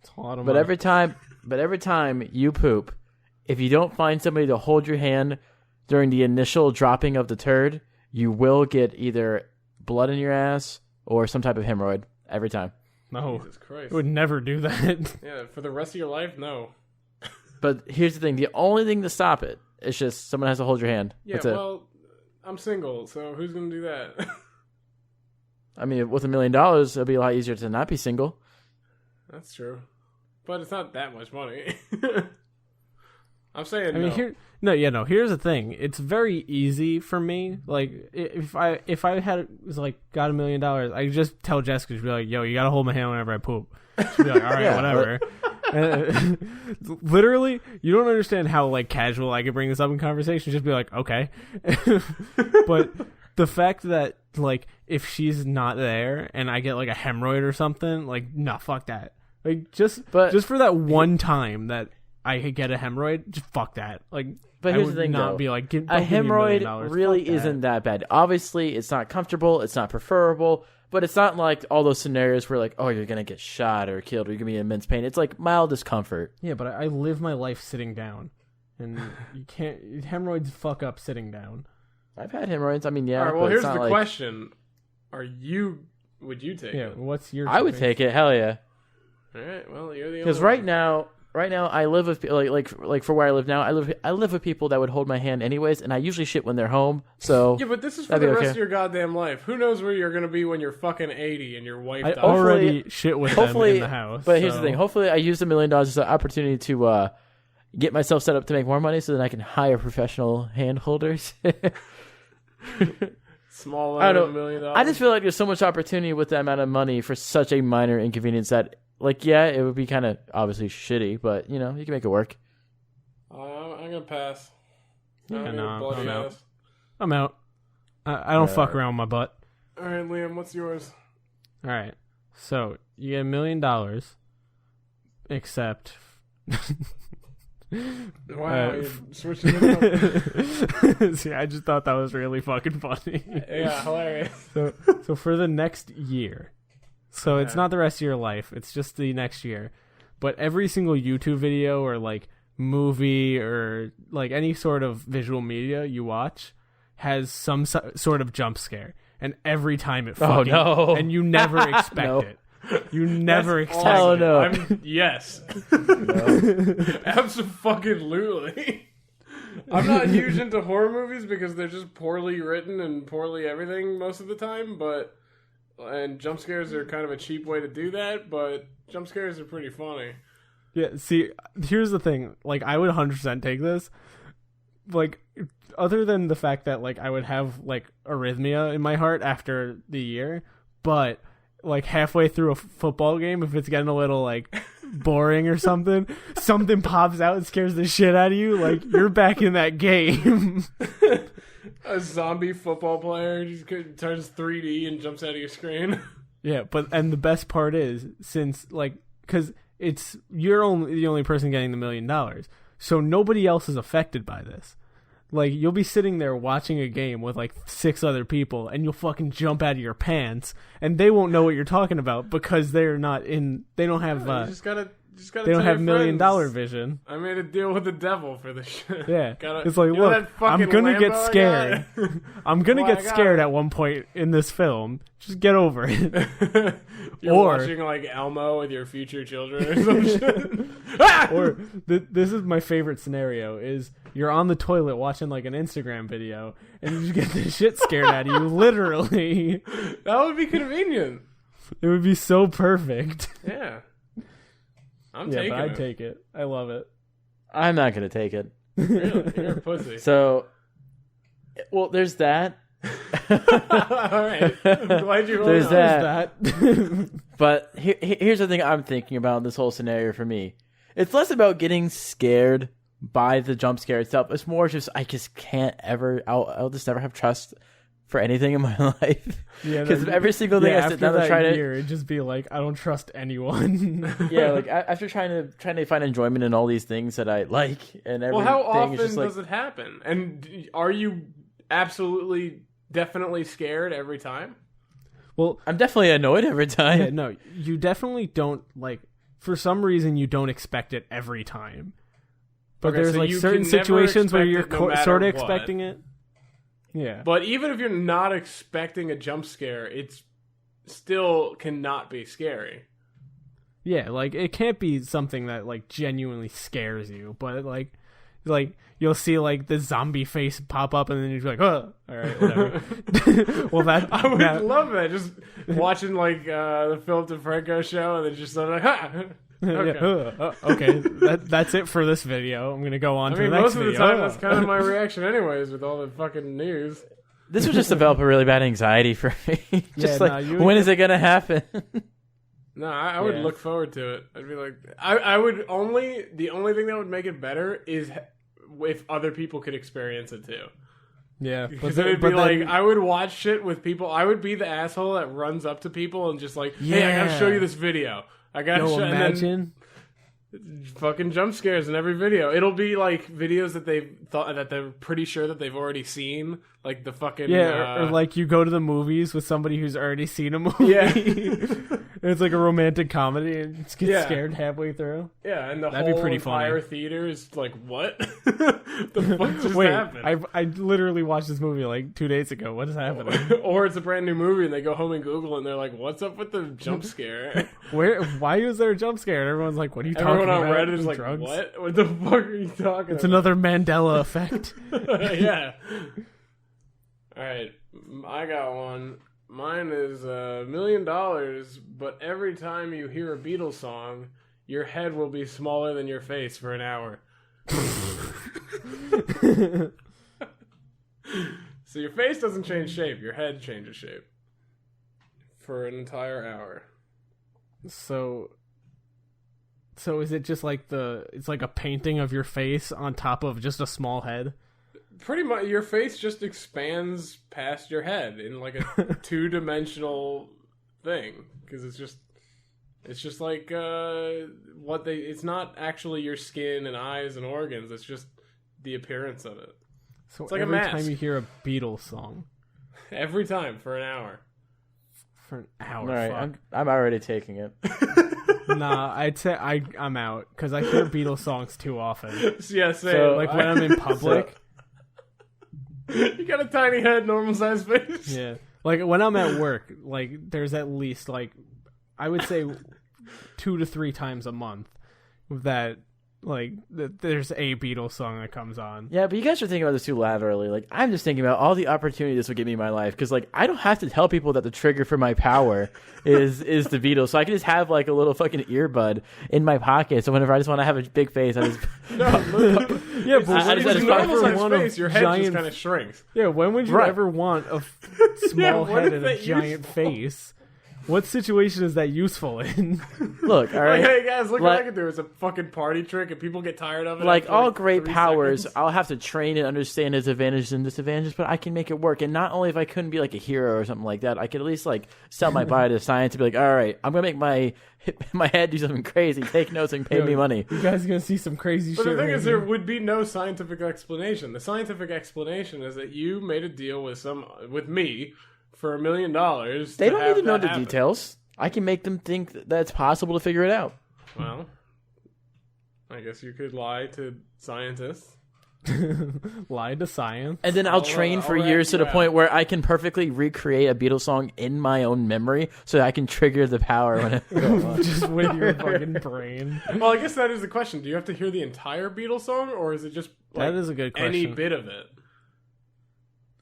It's a lot of but money. every time you poop, if you don't find somebody to hold your hand during the initial dropping of the turd, you will get either blood in your ass or some type of hemorrhoid every time. No, Jesus Christ. I would never do that. Yeah, for the rest of your life, no. But here's the thing: the only thing to stop it is just someone has to hold your hand. Yeah, That's it. well, I'm single, so who's gonna do that? I mean, with $1 million, it'll be a lot easier to not be single. That's true, but it's not that much money. I'm saying I mean, here's the thing. It's very easy for me. Like, if I got $1 million, I could just tell Jessica, she'd be like, "Yo, you gotta hold my hand whenever I poop." She'd be like, "All right, Yeah, whatever." Literally, you don't understand how like casual I could bring this up in conversation. Just be like, "Okay," but the fact that like if she's not there and I get like a hemorrhoid or something, like, no, fuck that. Like just for that one time that I could get a hemorrhoid, just fuck that. Like, But I here's would the thing, not though. be like, don't A give me $1 hemorrhoid million. really Fuck that. isn't that bad. Obviously, it's not comfortable. It's not preferable. But it's not like all those scenarios where like, oh, you're going to get shot or killed or you're going to be in immense pain. It's like mild discomfort. Yeah, but I live my life sitting down, and you can't. Hemorrhoids fuck up sitting down. I've had hemorrhoids. I mean, yeah. All right, well, but here's it's not the like, question: would you take Yeah, it? what's your? I would take it. Hell yeah. All right, well, you're the only Because one. right now, I live with like for where I live now. I live with people that would hold my hand anyways, and I usually shit when they're home. So Yeah, but this is for that'd the be rest okay. of your goddamn life. Who knows where you're gonna be when you're fucking 80 and your wife I dies? already shit with them hopefully, in the house. but here's so- the thing: hopefully, I use $1 million as an opportunity to get myself set up to make more money, so then I can hire professional hand holders. Small I line don't of know. $1 million. I just feel like there's so much opportunity with that amount of money for such a minor inconvenience that, like, yeah, it would be kind of obviously shitty, but you know, you can make it work. I'm gonna pass. I Yeah, don't need no, a bloody I'm out. ass. I'm out. I don't fuck around with my butt. All right, Liam, what's yours? All right, so you get $1 million, except. Wow, you're switching it up. See, I just thought that was really fucking funny. Yeah, hilarious. So for the next year, so it's Yeah. not the rest of your life, it's just the next year, but every single YouTube video or like movie or like any sort of visual media you watch has some sort of jump scare, and every time it fucking, no. and you never expect No. it. You never That's expect Hell it. no. Yes. Absolutely. I'm not huge into horror movies because they're just poorly written and poorly everything most of the time, and jump scares are kind of a cheap way to do that, but jump scares are pretty funny. Yeah, see, here's the thing. Like, I would 100% take this. like, other than the fact that, like, I would have, like, arrhythmia in my heart after the year, but, like, halfway through a football game, if it's getting a little, like, boring or something pops out and scares the shit out of you, like, you're back in that game. A zombie football player just turns 3D and jumps out of your screen. Yeah, and the best part is, since, like, because you're the only person getting the $1 million, so nobody else is affected by this. Like, you'll be sitting there watching a game with, like, 6 other people, and you'll fucking jump out of your pants, and they won't know what you're talking about because they're not in. They don't have. You just gotta. They don't have $1 million vision. I made a deal with the devil for this shit. Yeah, it's like, look, I'm gonna get scared. I'm gonna get scared at one point in this film. Just get over it. You're watching, like, Elmo with your future children or some shit. Or this is my favorite scenario: is you're on the toilet watching, like, an Instagram video, and you just get the shit scared out of you. Literally, that would be convenient. It would be so perfect. Yeah. But I'd take it. I love it. I'm not going to take it. Really? You're a pussy. So, well, there's that. All right. I'm glad you There's that. that. But here's the thing I'm thinking about in this whole scenario for me. It's less about getting scared by the jump scare itself. It's more just I just can't ever. I'll just never have trust for anything in my life. Yeah, because every single thing I sit down and try to, it'd just be like, I don't trust anyone. Yeah, like after trying to find enjoyment in all these things that I like, and everything. Well, how often just does it happen? And are you absolutely, definitely scared every time? Well, I'm definitely annoyed every time. Yeah, no, you definitely don't, like, for some reason you don't expect it every time. But there's, like, certain situations where you're sort of expecting it. Yeah. But even if you're not expecting a jump scare, it's still cannot be scary. Yeah, like, it can't be something that, like, genuinely scares you, but, like you'll see, like, the zombie face pop up, and then you're like, oh, all right, whatever. Well, I would love that. Just watching, like, the Philip DeFranco show, and then just like, ha! Okay. Yeah. Okay, that's it for this video. I'm gonna go on to the next video. Most of the time, that's kind of my reaction, anyways, with all the fucking news. This would just develop a really bad anxiety for me. Just when is it gonna happen? No, I would look forward to it. I'd be like, I would the only thing that would make it better is if other people could experience it too. Yeah, because it would be like, I would watch shit with people. I would be the asshole that runs up to people and just like, hey, I gotta show you this video. I gotta imagine fucking jump scares in every video. It'll be like videos that they're pretty sure that they've already seen, like the fucking or like you go to the movies with somebody who's already seen a movie. Yeah, it's like a romantic comedy and get scared halfway through. Yeah, and that'd be pretty entire funny. Theater is like, what? The fuck just happened? I literally watched this movie like 2 days ago. What is happening? Or it's a brand new movie and they go home and Google and they're like, what's up with the jump scare? Why is there a jump scare? And everyone's like, what are you talking about? Everyone on Reddit is like, drugs? What the fuck are you talking about? It's another Mandela effect. Yeah. Alright, I got one. Mine is $1 million, but every time you hear a Beatles song, your head will be smaller than your face for an hour. So your face doesn't change shape, your head changes shape. For an entire hour. So is it just like it's like a painting of your face on top of just a small head? Pretty much, your face just expands past your head in like a two-dimensional thing, because it's just like it's not actually your skin and eyes and organs. It's just the appearance of it. So it's like every a mask. time you hear a Beatles song, every time for an hour. For an hour, all right, I'm already taking it. Nah, I'd say I'm out because I hear Beatles songs too often. Yeah, same. So, like when I'm in public. You got a tiny head, normal size face. Yeah. Like when I'm at work, like there's at least like I would say 2 to 3 times a month that like there's a Beatles song that comes on. Yeah, but you guys are thinking about this too laterally. Like I'm just thinking about all the opportunity this would give me in my life, because like I don't have to tell people that the trigger for my power is the Beatles, so I can just have like a little fucking earbud in my pocket. So whenever I just want to have a big face, I just Yeah, but when it's normal size face, your head just kind of shrinks. Yeah, when would you ever want a small head and a giant face? What situation is that useful in? Look, all right. Hey guys, look what I can do. It's a fucking party trick, and people get tired of it. Like all great 3 powers, seconds. I'll have to train and understand its advantages and disadvantages, but I can make it work. And not only if I couldn't be like a hero or something like that, I could at least like sell my body to science and be like, all right, I'm gonna make my head do something crazy. Take notes and pay me money. You guys are gonna see some crazy shit. But the thing is, here. there would be no scientific explanation. The scientific explanation is that you made a deal with me for $1 million. They don't need to know the details. I can make them think that it's possible to figure it out. Well, I guess you could lie to scientists. Lie to science. And then I'll train for years to the point where I can perfectly recreate a Beatles song in my own memory so that I can trigger the power when it goes on. Just with your fucking brain. Well, I guess that is the question. Do you have to hear the entire Beatles song, or is it just like, that is a good question. any bit of it?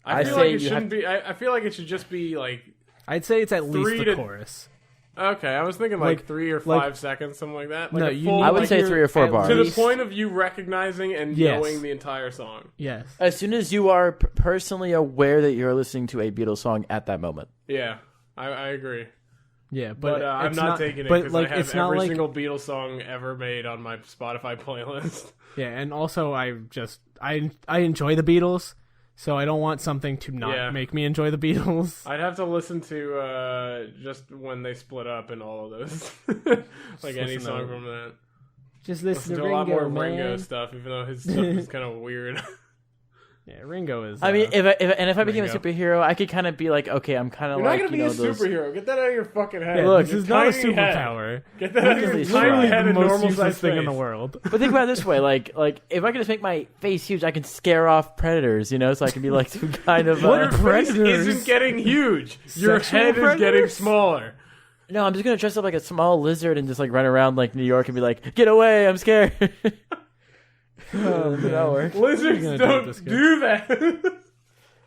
I feel like it shouldn't be. I feel like it should just be like. I'd say it's at least the chorus. Okay, I was thinking like 3 or 5 seconds, something like that. Like I would say 3 or 4 bars. To the point of you recognizing and knowing the entire song. Yes. As soon as you are personally aware that you're listening to a Beatles song at that moment. Yeah, I agree. Yeah, but I'm not taking it because I have every single Beatles song ever made on my Spotify playlist. Yeah, and also I enjoy the Beatles. So I don't want something to not make me enjoy the Beatles. I'd have to listen to just when they split up and all of those, like any song from that. Just listen to a lot more man. Ringo stuff, even though his stuff is kind of weird. Yeah, Ringo is. I mean, if I became a superhero, I could kind of be like, okay, I'm kind of like, you're not gonna be a superhero. Get that out of your fucking head. Yeah, look, this is not a superpower. Get that out of your tiny head and normal size thing in the world. But think about it this way: like if I could just make my face huge, I can scare off predators. You know, so I can be like some kind of. Your face isn't getting huge. Your head is getting smaller. No, I'm just gonna dress up like a small lizard and just like run around like New York and be like, "Get away! I'm scared." That'll work. Lizards don't do that.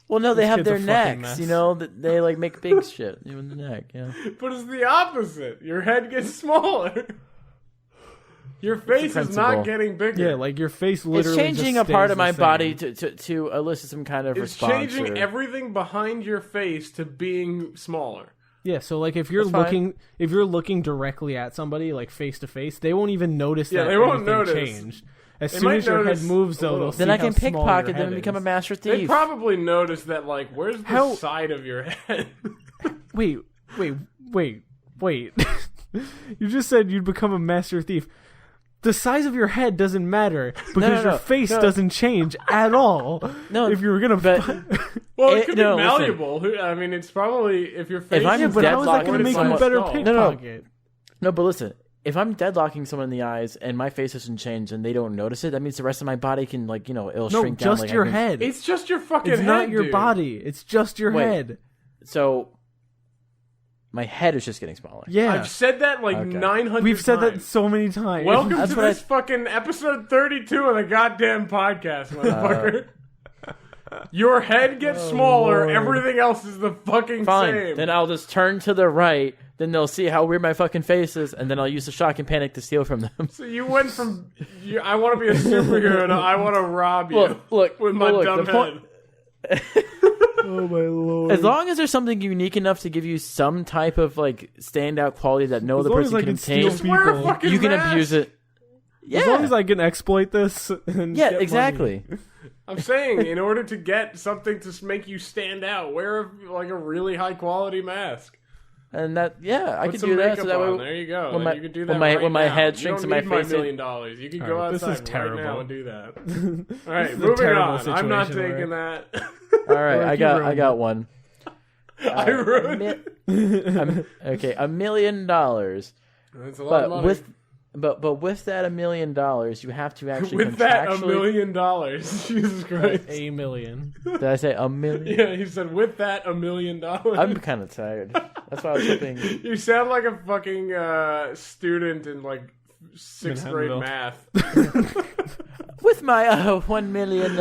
Well, no, they have their necks. You know, they like make big shit in the neck. Yeah. But it's the opposite. Your head gets smaller. Your face is not getting bigger. Yeah, like your face literally. It's changing a part of my body to elicit some kind of response. It's changing everything behind your face to being smaller. Yeah, so like if you're looking directly at somebody like face to face, they won't even notice that they won't anything notice. Changed. As soon as your head moves, though, they'll see then I can how small pickpocket your them and head become a is. master thief. They probably notice that, like, where's the side of your head? Wait. You just said you'd become a master thief. The size of your head doesn't matter because your face doesn't change at all. No, if you were gonna, well, it could be malleable. Listen. I mean, it's probably if your face. But how is that going to make you a better pickpocket? No, but listen. If I'm deadlocking someone in the eyes and my face doesn't change and they don't notice it, that means the rest of my body can, like, it'll shrink down. No, just your head. It's just your fucking head. It's not your body. It's just your head. So, my head is just getting smaller. Yeah. I've said that 900 times. We've said that so many times. Welcome to this fucking episode 32 of the goddamn podcast, motherfucker. Your head gets smaller. Lord. Everything else is the fucking same. Then I'll just turn to the right. Then they'll see how weird my fucking face is, and then I'll use the shock and panic to steal from them. So you went from, I want to be a superhero, to I want to rob you with my dumb head. Oh my lord. As long as there's something unique enough to give you some type of like standout quality that no other person can obtain, you can abuse it. Yeah. As long as I can exploit this. And yeah, exactly. I'm saying, in order to get something to make you stand out, wear a really high quality mask. And that, I could do that. So that way, there you go. You could do that when my head shrinks and my face. $1 million. You could go outside right now and do that. All right, moving on. I'm not taking that. All right, I got one. I wrote it. Okay, $1 million. That's a lot of money. But with that $1 million, you have to actually with that $1 million. Jesus Christ. $1 million. Did I say $1 million? Yeah, you said with that $1 million. I'm kind of tired. That's why I was hoping. You sound like a fucking student in like 6th grade math. With my $1 million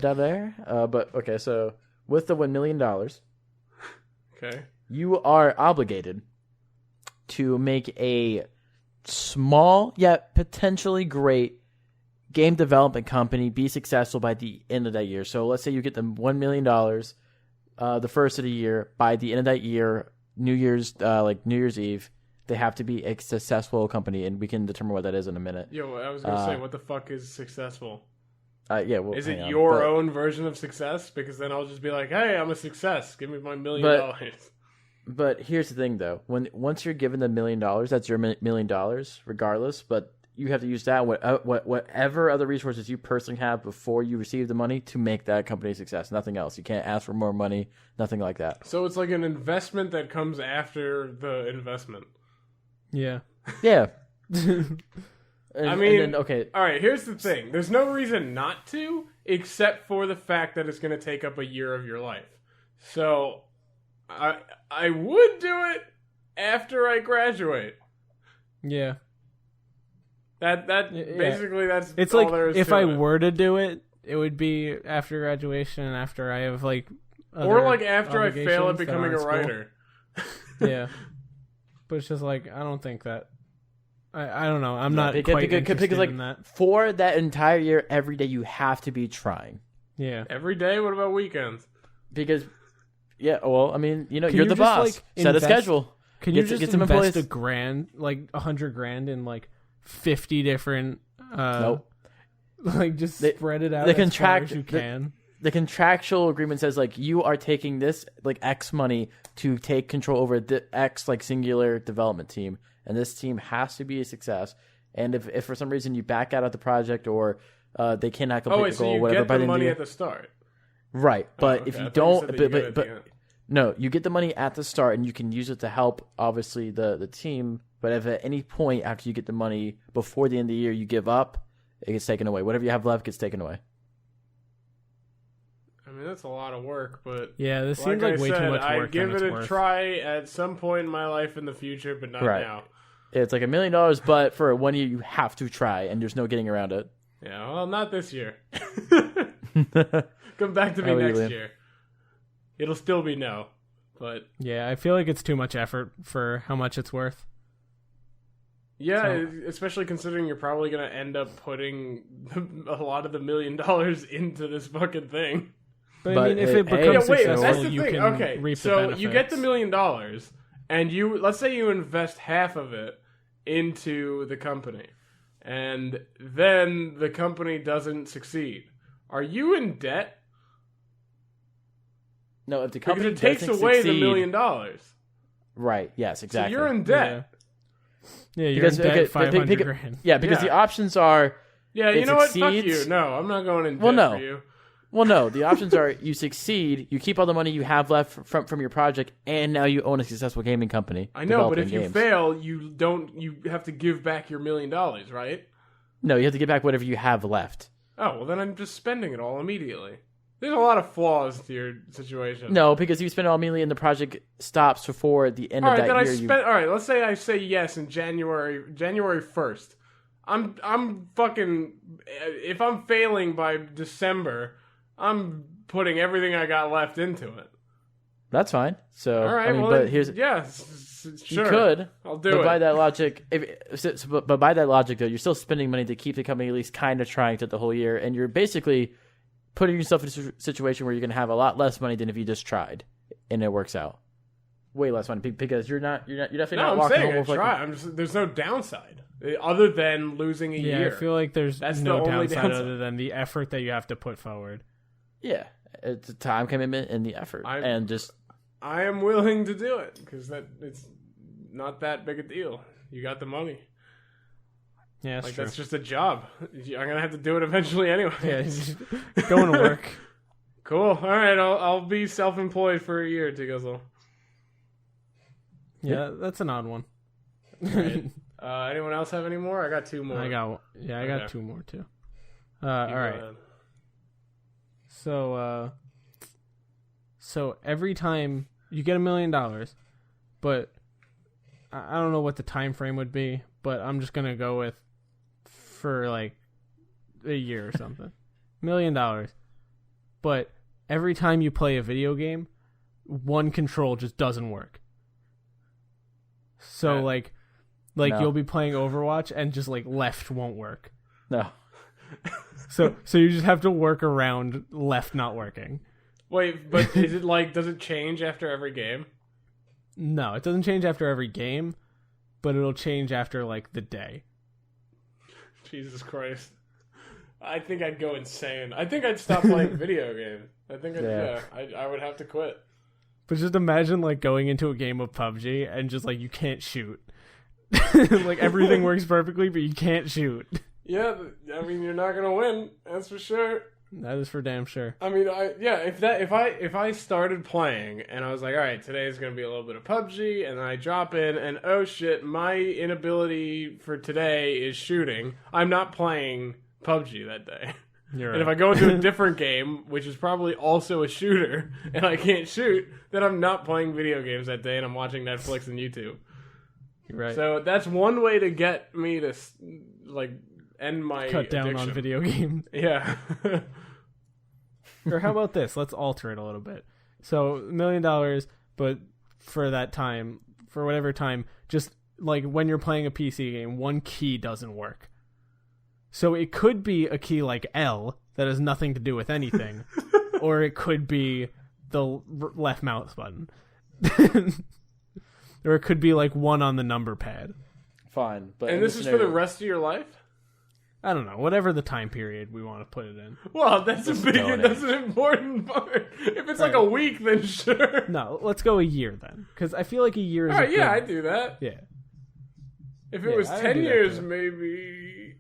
dollar. But okay, so with the $1 million, okay, you are obligated to make a small yet potentially great game development company be successful by the end of that year. So let's say you get them $1 million the first of the year. By the end of that year, New Year's Eve, they have to be a successful company, and we can determine what that is in a minute. Yo, I was gonna say, what the fuck is successful? Well, is it your own version of success? Because then I'll just be like, hey, I'm a success. Give me my $1 million. But here's the thing, though. Once you're given the $1 million, that's your $1 million, regardless. But you have to use that whatever other resources you personally have before you receive the money to make that company a success. Nothing else. You can't ask for more money. Nothing like that. So it's like an investment that comes after the investment. Yeah. Yeah. Okay. All right, here's the thing. There's no reason not to, except for the fact that it's going to take up a year of your life. So I would do it after I graduate. Yeah. Basically that's it's all like there is if to I it. were to do it, it would be after graduation and after I have like or like after I fail at becoming a writer. Yeah. But it's just like I don't think that I don't know. I'm not quite interested in that. For that entire year, every day you have to be trying. Yeah. Every day? What about weekends? Because, well, I mean, you're the boss. Set a schedule. Can you just invest $1,000, like $100,000 in like 50 different? Nope. Like just spread it out as far as you can. The contractual agreement says like you are taking this like X money to take control over the X like singular development team, and this team has to be a success. And if for some reason you back out of the project or they cannot complete the goal, you whatever, get the money at the start, right? But if you don't, no, you get the money at the start, and you can use it to help obviously the team. But if at any point after you get the money before the end of the year you give up, it gets taken away. Whatever you have left gets taken away. I mean, that's a lot of work, but yeah, this seems like way too much work. I'd give it a try at some point in my life in the future, but not now. It's like $1 million, but for 1 year you have to try, and there's no getting around it. Yeah, well, not this year. Come back to me next year. It'll still be no, but yeah, I feel like it's too much effort for how much it's worth. Yeah, especially considering you're probably going to end up putting a lot of the $1 million into this fucking thing. But I mean, if it becomes successful, you can reap the benefits. So you get the $1 million, and let's say you invest half of it into the company, and then the company doesn't succeed. Are you in debt? No, if the company because it takes away the $1 million. Right. Yes. Exactly. So you're in debt. Yeah, you're in debt $500,000. Yeah, because the options are. Yeah, you know what? Fuck you. No, I'm not going in debt for you. Well, no. The options are you succeed, you keep all the money you have left from your project, and now you own a successful gaming company. I know, but if you fail, you have to give back your $1 million, right? No, you have to give back whatever you have left. Oh, well, then I'm just spending it all immediately. There's a lot of flaws to your situation. No, because you spend all $1 million and the project stops before the end of that year. All right, let's say I say yes in January 1st. I'm fucking... If I'm failing by December, I'm putting everything I got left into it. That's fine. So, all right, but here's... Yeah, sure. You could. I'll do it. But by that logic... But by that logic, though, you're still spending money to keep the company at least kind of trying to the whole year, and you're basically... putting yourself in a situation where you're going to have a lot less money than if you just tried, and it works out. Way less money because you're definitely not walking home with like there's no downside other than losing a year. Yeah, I feel like there's no downside other than the effort that you have to put forward. Yeah, it's the time commitment and the effort, I am willing to do it because it's not that big a deal. You got the money. Yeah, that's just a job. I'm gonna have to do it eventually anyway. Yeah, going to work. Cool. All right, I'll be self-employed for a year, Tiggles. Yeah, that's an odd one. Right. Anyone else have any more? I got two more. I got two more too. All right. So every time you get $1 million, but I don't know what the time frame would be, but I'm just gonna go with for like a year or something. $1 million. But every time you play a video game, one control just doesn't work. So no. You'll be playing Overwatch and just like left won't work. No. So you just have to work around left not working. Wait, but is it like, does it change after every game? No, it doesn't change after every game, but it'll change after, like, the day. Jesus Christ. I think I'd go insane. I think I'd stop playing video games. I think I would have to quit. But just imagine, like, going into a game of PUBG and just, like, you can't shoot. Like, everything works perfectly, but you can't shoot. Yeah, I mean, you're not gonna win. That's for sure. That is for damn sure. I mean, if I started playing and I was like, all right, today's gonna be a little bit of PUBG, and then I drop in and oh shit, my inability for today is shooting. I'm not playing PUBG that day. You're right. And if I go into a different game, which is probably also a shooter, and I can't shoot, then I'm not playing video games that day, and I'm watching Netflix and YouTube. You're right. So that's one way to get me to like end my cut down addiction on video games. Yeah. Or how about this? Let's alter it a little bit. So $1 million, but for that time, for whatever time, just like when you're playing a PC game, one key doesn't work. So it could be a key like L that has nothing to do with anything, or it could be the left mouse button. Or it could be like one on the number pad. Fine. But and this is for the rest of your life? I don't know. Whatever the time period we want to put it in. Well, that's an important part. If it's like a week, then sure. No, let's go a year then. Because I feel like a year is all right, yeah, I'd do that. Yeah. If it was 10 years, maybe...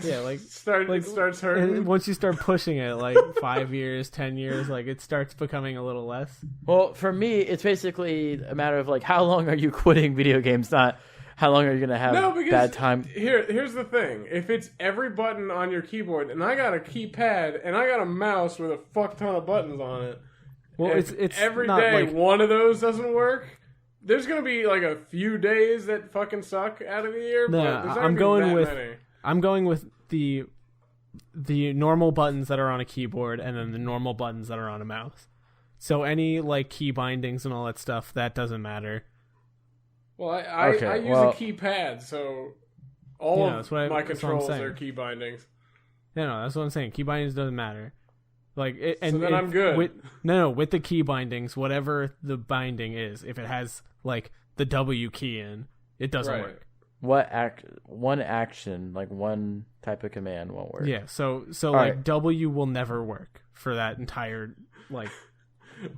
Yeah, like... it starts hurting. And once you start pushing it, like 5 years, 10 years, like it starts becoming a little less. Well, for me, it's basically a matter of like, how long are you quitting video games, not how long are you going to have bad time. Here's the thing. If it's every button on your keyboard, and I got a keypad, and I got a mouse with a fuck ton of buttons on it, well, it's every not day like... one of those doesn't work, there's going to be like a few days that fucking suck out of the year, but there's not I'm going going to be with... that many. I'm going with the normal buttons that are on a keyboard and then the normal buttons that are on a mouse. So any like key bindings and all that stuff, that doesn't matter. Well, I use a keypad, so all of my controls are key bindings. No, that's what I'm saying. Key bindings doesn't matter. Like, so then I'm good. With the key bindings, whatever the binding is, if it has like the W key in, it doesn't work. One action, like one type of command won't work. Yeah, so like W will never work for that entire like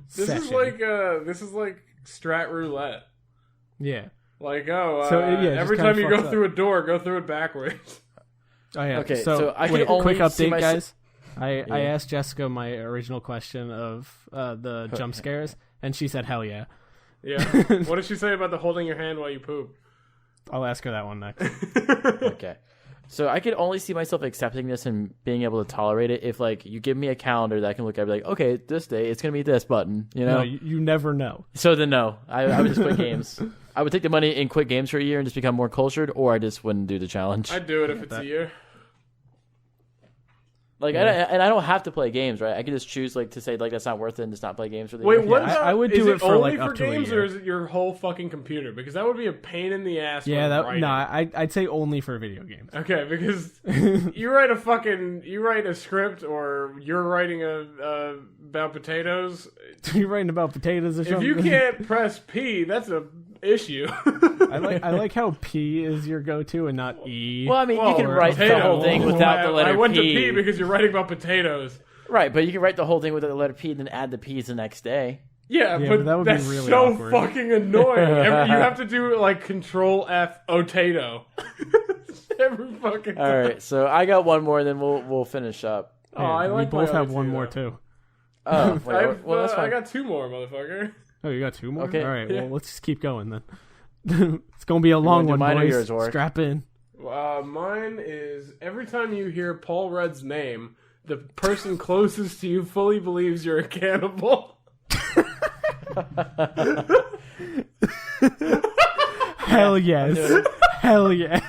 session. This is like strat roulette. Yeah. Like every time you go through a door, go through it backwards. Oh yeah. Okay, so I can only quick see update, guys. I asked Jessica my original question of the jump scares, and she said hell yeah. Yeah. What did she say about the holding your hand while you poop? I'll ask her that one next. Okay. So I could only see myself accepting this and being able to tolerate it if, like, you give me a calendar that I can look at and be like, okay, this day it's going to be this button, you know? No, you never know. So then no. I would just quit games. I would take the money and quit games for a year and just become more cultured, or I just wouldn't do the challenge. I'd do it if it's a year. Like, I don't have to play games, right? I can just choose, like, to say, like, that's not worth it and just not play games for the year. Wait, what about, I would do it for, like, up to a year. Is it only for games, or is it your whole fucking computer? Because that would be a pain in the ass. Yeah, I'd say only for video games. Okay, because you write a script, or you're writing about potatoes. You're writing about potatoes or something? If you can't press P, that's a issue. I like how P is your go-to and not E. Well, I mean, you can write the whole thing without the letter P. I went to P because you're writing about potatoes. Right, but you can write the whole thing with the letter P and then add the P's the next day. Yeah, but that would be really so awkward. Fucking annoying. You have to do like Control F Otato every fucking time. All right, so I got one more, and then we'll finish up. Oh, I like. We both have one more too. Oh, wait, well, that's fine. I got two more, motherfucker. Oh, you got two more? Okay. All right, well, let's just keep going then. It's going to be a long one, boys. Strap in. Mine is, every time you hear Paul Rudd's name, the person closest to you fully believes you're a cannibal. Hell yes. Hell yes.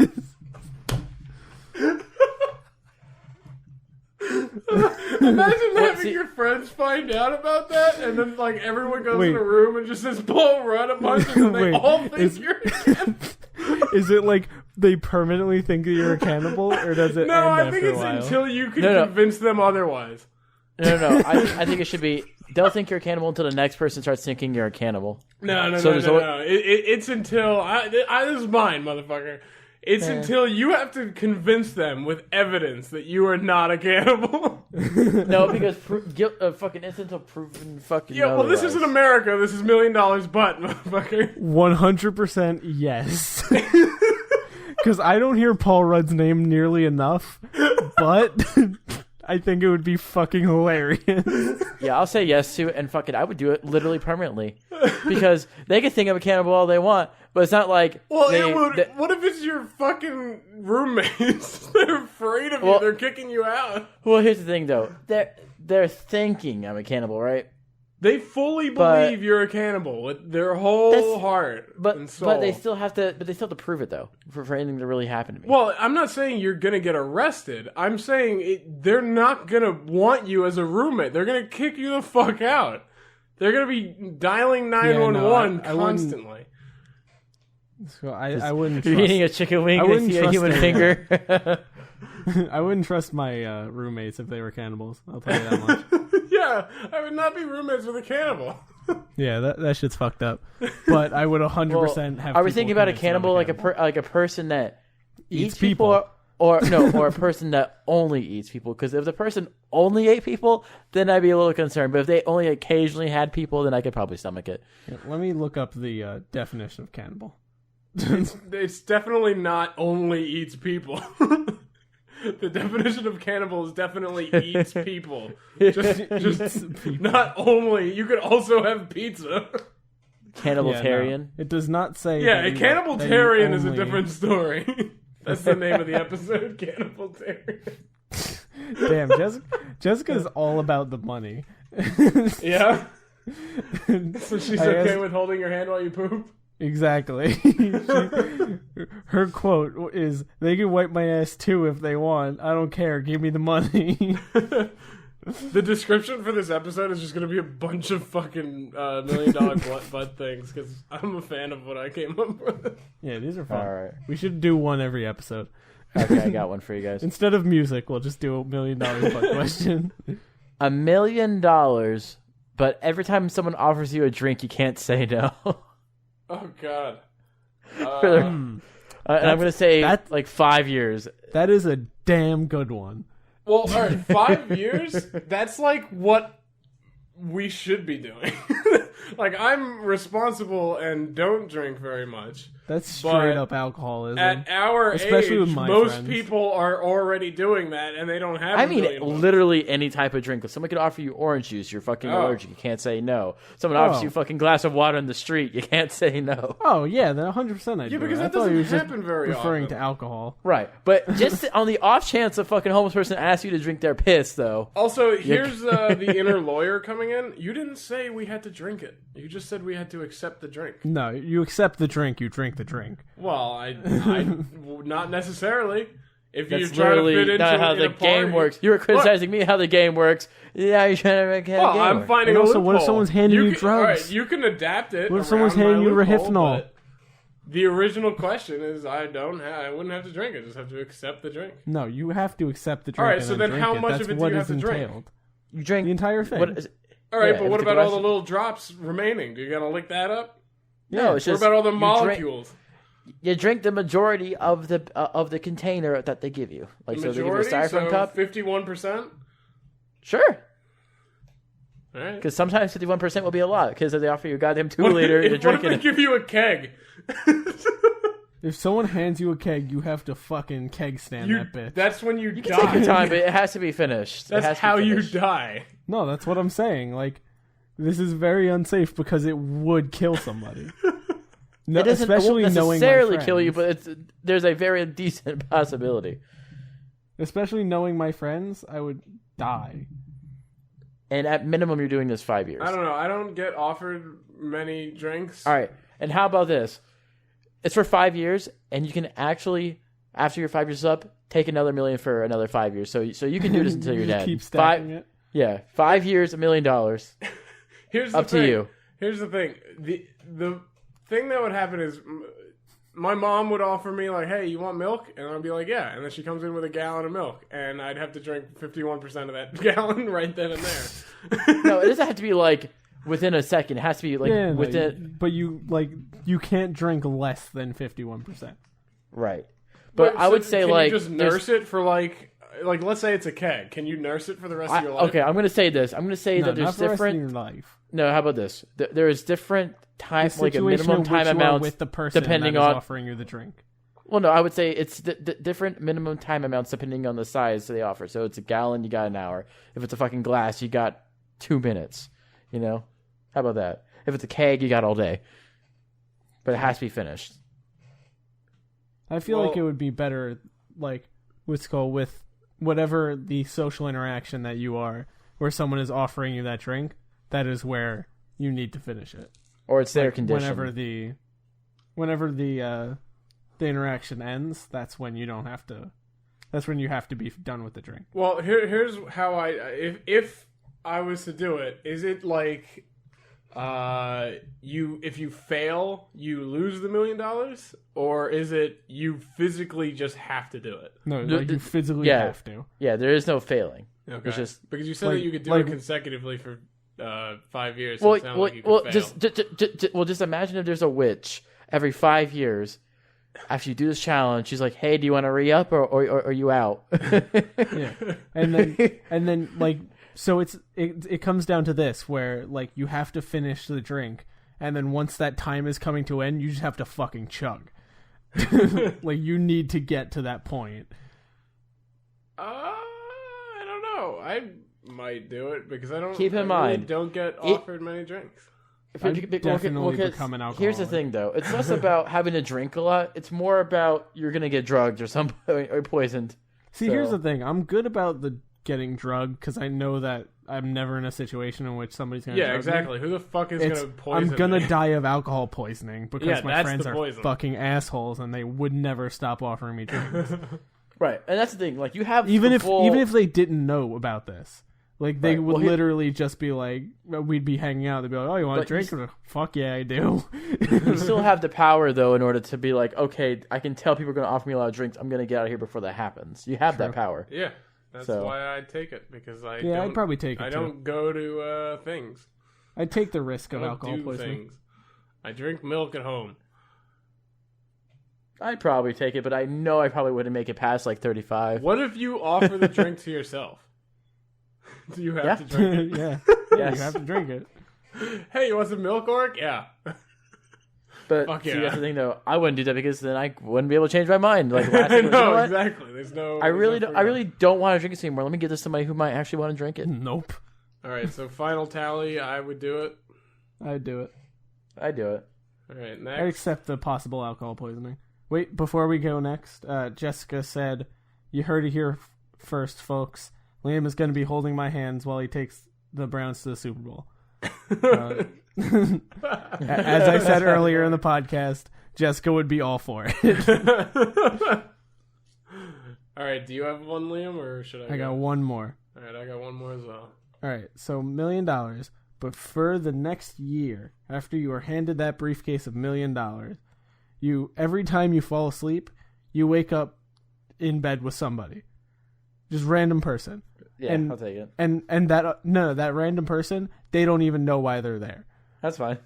Imagine having your friends find out about that, and then like everyone goes in a room and just says Paul Rudd a bunch, and they all think you're a cannibal. Is it like they permanently think that you're a cannibal, or does it? No, end I after think a it's while? until you can convince them otherwise. No. I think it should be. They'll think you're a cannibal until the next person starts thinking you're a cannibal. No. It's until this is mine, motherfucker. It's until you have to convince them with evidence that you are not a cannibal. No, because fucking it's until proven fucking. Yeah, well, this isn't America. This is $1 million butt, motherfucker. 100% yes. Because I don't hear Paul Rudd's name nearly enough, but I think it would be fucking hilarious. Yeah, I'll say yes to it, and fuck it, I would do it literally permanently. Because they can think I'm a cannibal all they want, but it's not like... Well, what if it's your fucking roommates? They're afraid of you. They're kicking you out. Well, here's the thing, though. They're thinking I'm a cannibal, right? They fully believe you're a cannibal with their whole heart and soul. But they still have to prove it, though, for anything to really happen to me. Well, I'm not saying you're going to get arrested. I'm saying they're not going to want you as a roommate. They're going to kick you the fuck out. They're going to be dialing 911 constantly. So I wouldn't You're eating a chicken wing and see a human finger. I wouldn't trust my roommates if they were cannibals. I'll tell you that much. Yeah, I would not be roommates with a cannibal. Yeah, that shit's fucked up. But I would 100% have. Are we thinking about a cannibal like a person that eats people, or a person that only eats people? Because if the person only ate people, then I'd be a little concerned. But if they only occasionally had people, then I could probably stomach it. Yeah, let me look up the definition of cannibal. It's definitely not only eats people. The definition of cannibal is definitely eats people. Just people. Not only. You could also have pizza. Cannibaltarian. Yeah, no. It does not say. Yeah, a cannibaltarian is a different story. That's the name of the episode, Cannibaltarian. Damn, Jessica's all about the money. Yeah? So she's okay with holding your hand while you poop? Exactly. Her quote is, "They can wipe my ass too if they want. I don't care. Give me the money." The description for this episode is just going to be a bunch of fucking $1 million butt things, because I'm a fan of what I came up with. Yeah, these are fun. All right. We should do one every episode. Okay, I got one for you guys. Instead of music, we'll just do $1 million butt question. $1 million, but every time someone offers you a drink, you can't say no. Oh, God. And I'm going to say like 5 years. That is a damn good one. Well, all right, 5 years? That's like what we should be doing. Like, I'm responsible and don't drink very much. That's straight up alcoholism. At our especially age, with my most friends. people are already doing that, and they don't have. I mean, literally any type of drink. If someone could offer you orange juice, you're fucking allergic. You can't say no. Someone offers you a fucking glass of water in the street, you can't say no. Oh yeah, then 100% I do. Yeah, because that I thought doesn't you were happen very referring often. to alcohol. Right, but just on the off chance a fucking homeless person asks you to drink their piss, though. Also, here's the inner lawyer coming in. You didn't say we had to drink it. You just said we had to accept the drink. No, you accept the drink, you drink the drink. Well, I not necessarily. If That's you're trying to fit into not how in the a game party. works. You were criticizing me how the game works. Yeah, you're trying to make how the game I'm works. finding And a also, loophole. what if someone's handing you can, drugs? All right, you can adapt it. What if someone's around handing you my loophole, Rohypnol? but the original question is, I wouldn't have to drink it. I just have to accept the drink. No, you have to accept the drink. All right, and so then drink how it. much That's of it do what you is have to drink? entailed. You drink The entire thing. All right, Yeah, but what if about the all the rest- little drops remaining? Do you gotta lick that up? No, it's What just about all the you molecules? You drink the majority of the container that they give you. Like The so, they give you a majority, styrofoam cup. 51%. Sure, All right. because sometimes 51% will be a lot. Because if they offer you a goddamn 2 liter, you're What if drinking they it. give you a keg? If someone hands you a keg, you have to fucking keg stand that bitch. That's when you Take die. your time, but it has to be finished. It has That's to be how you finished. die. No, that's what I'm saying. Like, this is very unsafe because it would kill somebody. No, It doesn't especially won't knowing my necessarily kill you, friends. but there's a very decent possibility. Especially knowing my friends, I would die. And at minimum, you're doing this 5 years. I don't know. I don't get offered many drinks. All right. And how about this? It's for 5 years, and you can actually, after your 5 years is up, take another $1 million for another 5 years. So you can do this until you're Just dead. keep stacking it. Yeah, 5 years, $1 million. Here's the Up thing. to you. Here's the thing. The thing that would happen is my mom would offer me like, "Hey, you want milk?" And I'd be like, "Yeah." And then she comes in with a gallon of milk, and I'd have to drink 51% of that gallon right then and there. No, it doesn't have to be like within a second. It has to be like within. But you can't drink less than 51%. Right. But I would say can like you just nurse it for like let's say it's a keg. Can you nurse it for the rest of your life? Okay, I'm going to say this. I'm going to say that there's not for the different. rest of your life. No, how about this? There is different time, like a minimum time amounts with the person depending that is on offering you the drink. Well, no, I would say it's different minimum time amounts depending on the size they offer. So it's a gallon, you got an hour. If it's a fucking glass, you got 2 minutes. You know, how about that? If it's a keg, you got all day. But it has to be finished. I feel like it would be better, like with whatever the social interaction that you are, where someone is offering you that drink. That is where you need to finish it, or it's their condition. Whenever the interaction ends, that's when you don't have to. That's when you have to be done with the drink. Well, here's how if I was to do it, is it like if you fail, you lose the $1 million, or is it you physically just have to do it? No, you physically have to. Yeah, there is no failing. Okay. It's just because you said that you could do it consecutively for 5 years. So just imagine if there's a witch every 5 years. After you do this challenge, she's like, "Hey, do you want to re-up or are you out?" Yeah, and then like, so it comes down to this, where like you have to finish the drink, and then once that time is coming to end, you just have to fucking chug. Like you need to get to that point. I don't know. I might do it because I don't. Keep in mind, don't get offered many drinks. Definitely become an alcoholic. Here's the thing, though. It's less about having to drink a lot. It's more about you're going to get drugged or poisoned. See, here's the thing. I'm good about the getting drugged because I know that I'm never in a situation in which somebody's going to drug exactly. me. Who the fuck is going to poison me? I'm going to die of alcohol poisoning because my friends are fucking assholes and they would never stop offering me drinks. Right. And that's the thing. Like, you have even if they didn't know about this. Like, they would literally just be like, we'd be hanging out. They'd be like, "Oh, you want a drink?" Fuck yeah, I do. You still have the power, though, in order to be like, okay, I can tell people are going to offer me a lot of drinks. I'm going to get out of here before that happens. You have that power. Yeah. That's why I'd take it, because I'd probably take it, I don't go to things. I'd take the risk of alcohol poisoning. Things. I drink milk at home. I'd probably take it, but I know I probably wouldn't make it past, like, 35. What if you offer the drink to yourself? Do you have to drink it? Yeah. Yes. You have to drink it. Hey, you want some milk, Auric? Yeah. But see, that's the thing, though. I wouldn't do that because then I wouldn't be able to change my mind. Like, exactly. There's no. I really don't want to drink this anymore. Let me give this to somebody who might actually want to drink it. Nope. All right. So final tally, I would do it. I'd do it. I'd do it. All right. Next. I accept the possible alcohol poisoning. Wait, before we go next, Jessica said, "You heard it here first, folks. Liam is going to be holding my hands while he takes the Browns to the Super Bowl." As I said earlier in the podcast, Jessica would be all for it. All right, do you have one, Liam, or should I? I got one more. All right, I got one more as well. All right, so $1 million, but for the next year, after you are handed that briefcase of $1 million, every time you fall asleep, you wake up in bed with somebody, just random person. Yeah, I'll take it. And that random person, they don't even know why they're there. That's fine.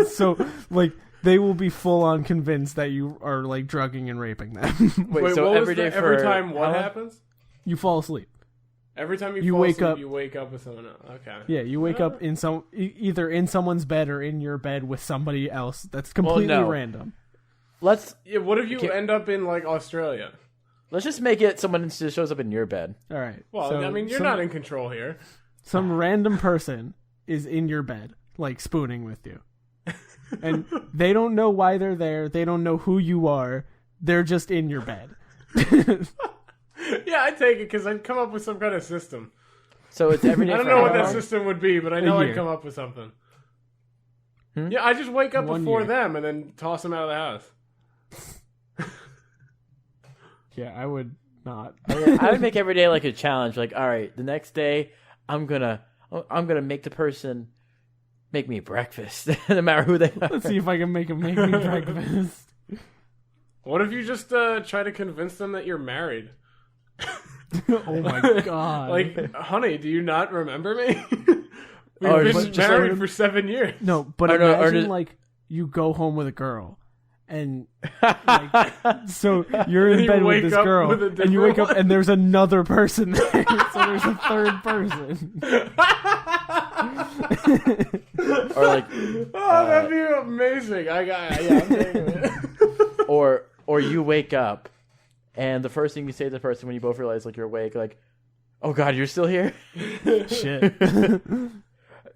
So, like, they will be full on convinced that you are, like, drugging and raping them. Wait, so every time what happens? You fall asleep. Every time you fall wake asleep, up, you wake up with someone else. Okay. Yeah, you wake up in either in someone's bed or in your bed with somebody else. That's completely random. What if you end up in, like, Australia? Let's just make it someone shows up in your bed. All right. Well, so, I mean, you're not in control here. Some random person is in your bed, like, spooning with you. And they don't know why they're there. They don't know who you are. They're just in your bed. Yeah, I'd take it because I'd come up with some kind of system. So it's every day. I don't know what that system would be, but I know I'd come up with something. Yeah, I just wake up before them and then toss them out of the house. Yeah, I would not. I would make every day like a challenge. Like, all right, the next day I'm gonna make the person make me breakfast, no matter who they are. Let's see if I can make them make me breakfast. What if you just try to convince them that you're married? Oh my god! Like, honey, do you not remember me? We've been married for 7 years. No, but imagine like you go home with a girl, and like, so you're in bed with this girl, and you wake up and there's another person there. So there's a third person. Or like, that'd be amazing. I'm taking it. or you wake up, and the first thing you say to the person when you both realize like you're awake, like, "Oh God, you're still here." Shit.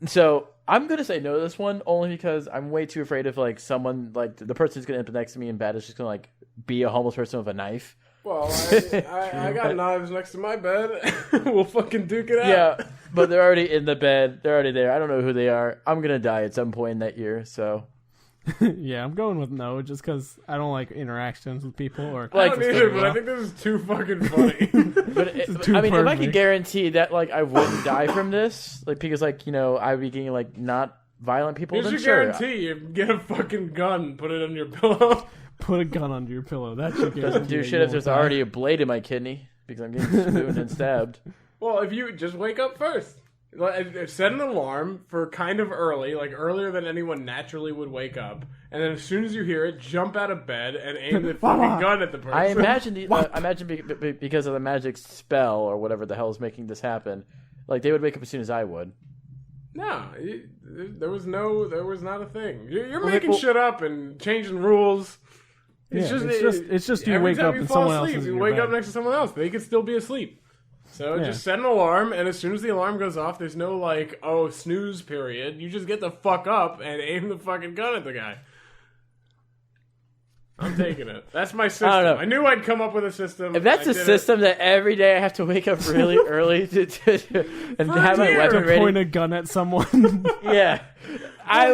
So I'm gonna say no to this one only because I'm way too afraid of like someone like the person who's gonna end up next to me in bed is just gonna like be a homeless person with a knife. Well, I got knives next to my bed. We'll fucking duke it out. Yeah, but they're already in the bed. They're already there. I don't know who they are. I'm gonna die at some point in that year. So yeah, I'm going with no, just because I don't like interactions with people. Or I don't either, but I think this is too fucking funny. But I mean, if I could guarantee that like I wouldn't die from this, like because like I'd be getting like not violent people. Here's your guarantee: you get a fucking gun, put it on your pillow. Put a gun under your pillow. That shit doesn't do shit if there's already a blade in my kidney because I'm getting spooned and stabbed. Well, if you just wake up first. Set an alarm for kind of early, like earlier than anyone naturally would wake up, and then as soon as you hear it, jump out of bed and aim the fucking gun at the person. I imagine because of the magic spell or whatever the hell is making this happen, like they would wake up as soon as I would. No, there was not a thing. You're making shit up and changing rules. It's just you wake up and someone else is in your wake bed. up next to someone else. They could still be asleep. So just set an alarm, and as soon as the alarm goes off, there's no like, snooze period. You just get the fuck up and aim the fucking gun at the guy. I'm taking it. That's my system. I knew I'd come up with a system. If that's a system that every day I have to wake up really early and have my weapon ready, point a gun at someone. Yeah,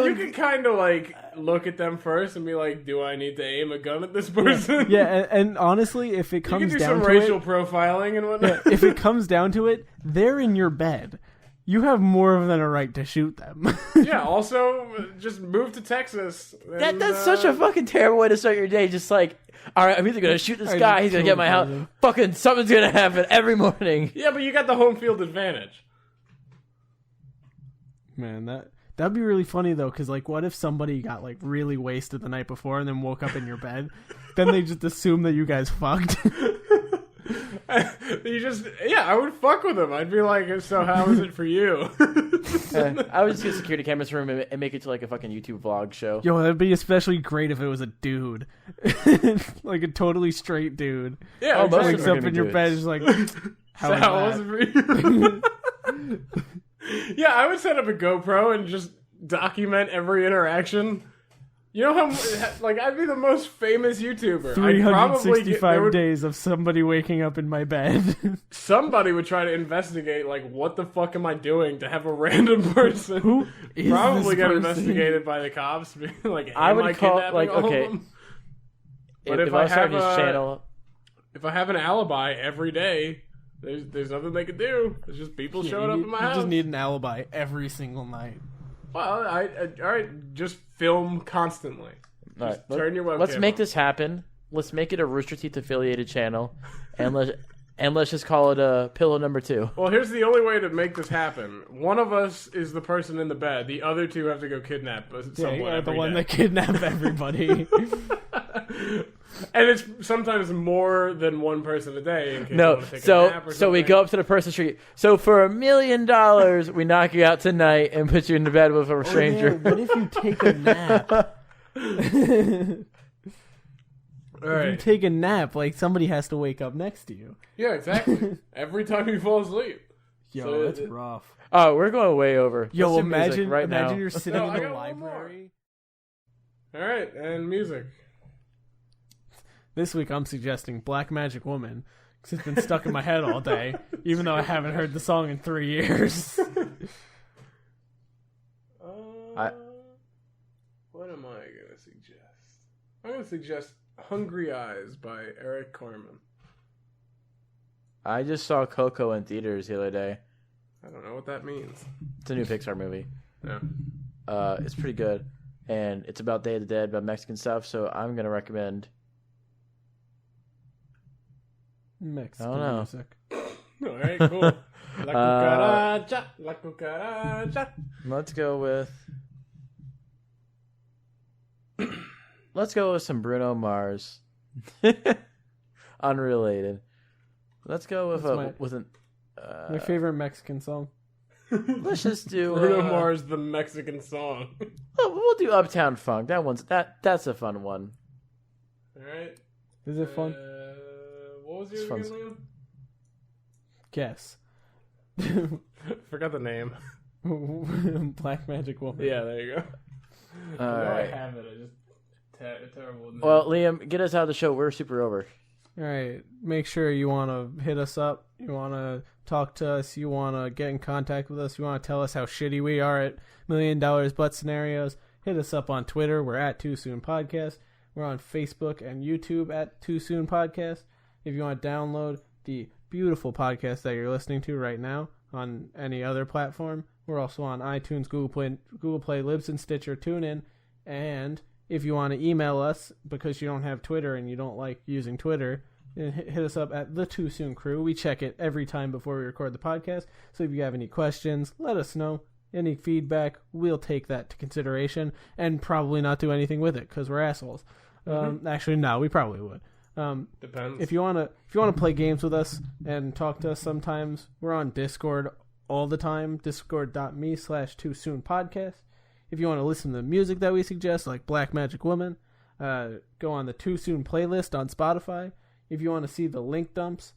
you can kind of like look at them first and be like, "Do I need to aim a gun at this person?" Yeah, and honestly, if it comes down to it, you can do some racial profiling and whatnot. Yeah, if it comes down to it, they're in your bed. You have more than a right to shoot them. Yeah, also, just move to Texas. And, that's such a fucking terrible way to start your day. Just like, all right, I'm either going to shoot this guy, he's going to get my house. Fucking something's going to happen every morning. Yeah, but you got the home field advantage. Man, that'd be really funny, though, because, like, what if somebody got, like, really wasted the night before and then woke up in your bed? Then they just assume that you guys fucked. I would fuck with him. I'd be like, so how is it for you? I would just get security cameras for him and make it to like a fucking YouTube vlog show. Yo, that'd be especially great if it was a dude. Like a totally straight dude. Yeah, wakes up in your bed is like, how was it for you? Yeah, I would set up a GoPro and just document every interaction. You know how, like, I'd be the most famous YouTuber. 365 days of somebody waking up in my bed. Somebody would try to investigate, like, what the fuck am I doing to have a random person who is probably get investigated by the cops. Like, I would call kidnapping like all okay. of them? But if I have his channel, if I have an alibi every day, there's nothing they could do. There's just people showing up in my house. You just need an alibi every single night. Well, all right, just film constantly. All right, turn your webcam let's make on. this happen. Let's make it a Rooster Teeth affiliated channel, and let's just call it a pillow number 2. Well, here's the only way to make this happen. One of us is the person in the bed. The other two have to go kidnap someone. The one that kidnapped everybody. And it's sometimes more than one person a day. In case No, you want to take a nap or so we something. go up to the person street. So for $1 million, we knock you out tonight and put you in the bed with a stranger. Yeah, what if you take a nap? All right. If you take a nap, like somebody has to wake up next to you. Yeah, exactly. Every time you fall asleep. Yo, that's rough. Oh, we're going way over. Yo, Let's do music imagine now. you're sitting No, in I the got one more. library. All right, and music. This week I'm suggesting Black Magic Woman because it's been stuck in my head all day, even though I haven't heard the song in 3 years. What am I going to suggest? I'm going to suggest Hungry Eyes by Eric Carmen. I just saw Coco in theaters the other day. I don't know what that means. It's a new Pixar movie. Yeah. It's pretty good, and it's about Day of the Dead, about Mexican stuff. So I'm gonna recommend Mexican I don't know. music. All right, cool. La cucaracha, la cucaracha. Let's go with some Bruno Mars. Unrelated. Let's go with my favorite Mexican song. Let's just do Bruno Mars, the Mexican song. We'll do Uptown Funk. That's a fun one. All right. Is it fun? What was yours again, Liam? Guess. Forgot the name. Black Magic Woman. Yeah, there you go. All right. I have it. I just terrible. Name. Well, Liam, get us out of the show. We're super over. All right. Make sure you want to hit us up. You want to talk to us. You want to get in contact with us. You want to tell us how shitty we are at $1 Million Butt Scenarios. Hit us up on Twitter. We're at Too Soon Podcast. We're on Facebook and YouTube at Too Soon Podcast. If you want to download the beautiful podcast that you're listening to right now on any other platform, we're also on iTunes, Google Play, Libsyn, Stitcher, TuneIn. And if you want to email us because you don't have Twitter and you don't like using Twitter, hit us up at the Too Soon Crew. We check it every time before we record the podcast. So if you have any questions, let us know. Any feedback, we'll take that to consideration and probably not do anything with it because we're assholes. Actually, no, we probably would. Depends. If you wanna play games with us and talk to us sometimes, we're on Discord all the time. Discord.me/TooSoonPodcast. If you want to listen to the music that we suggest, like Black Magic Woman, go on the Too Soon playlist on Spotify. If you want to see the link dumps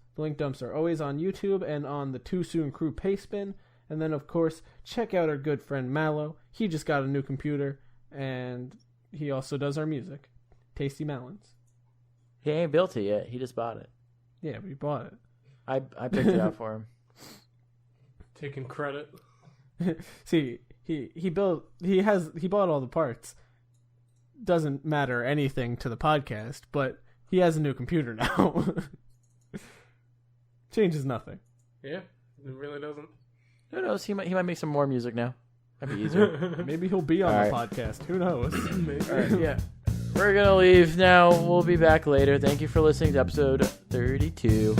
are always on YouTube and on the Too Soon Crew Payspin. And then, of course, check out our good friend Mallow. He just got a new computer, and he also does our music. Tasty Melons. He ain't built it yet. He just bought it. Yeah, we bought it. I picked it out for him. Taking credit. See, he bought all the parts. Doesn't matter anything to the podcast, but he has a new computer now. Changes nothing. Yeah, it really doesn't. Who knows? He might make some more music now. That'd be easier. Maybe he'll be on All the right. podcast. Who knows? Maybe. All right, yeah. We're going to leave now. We'll be back later. Thank you for listening to episode 32.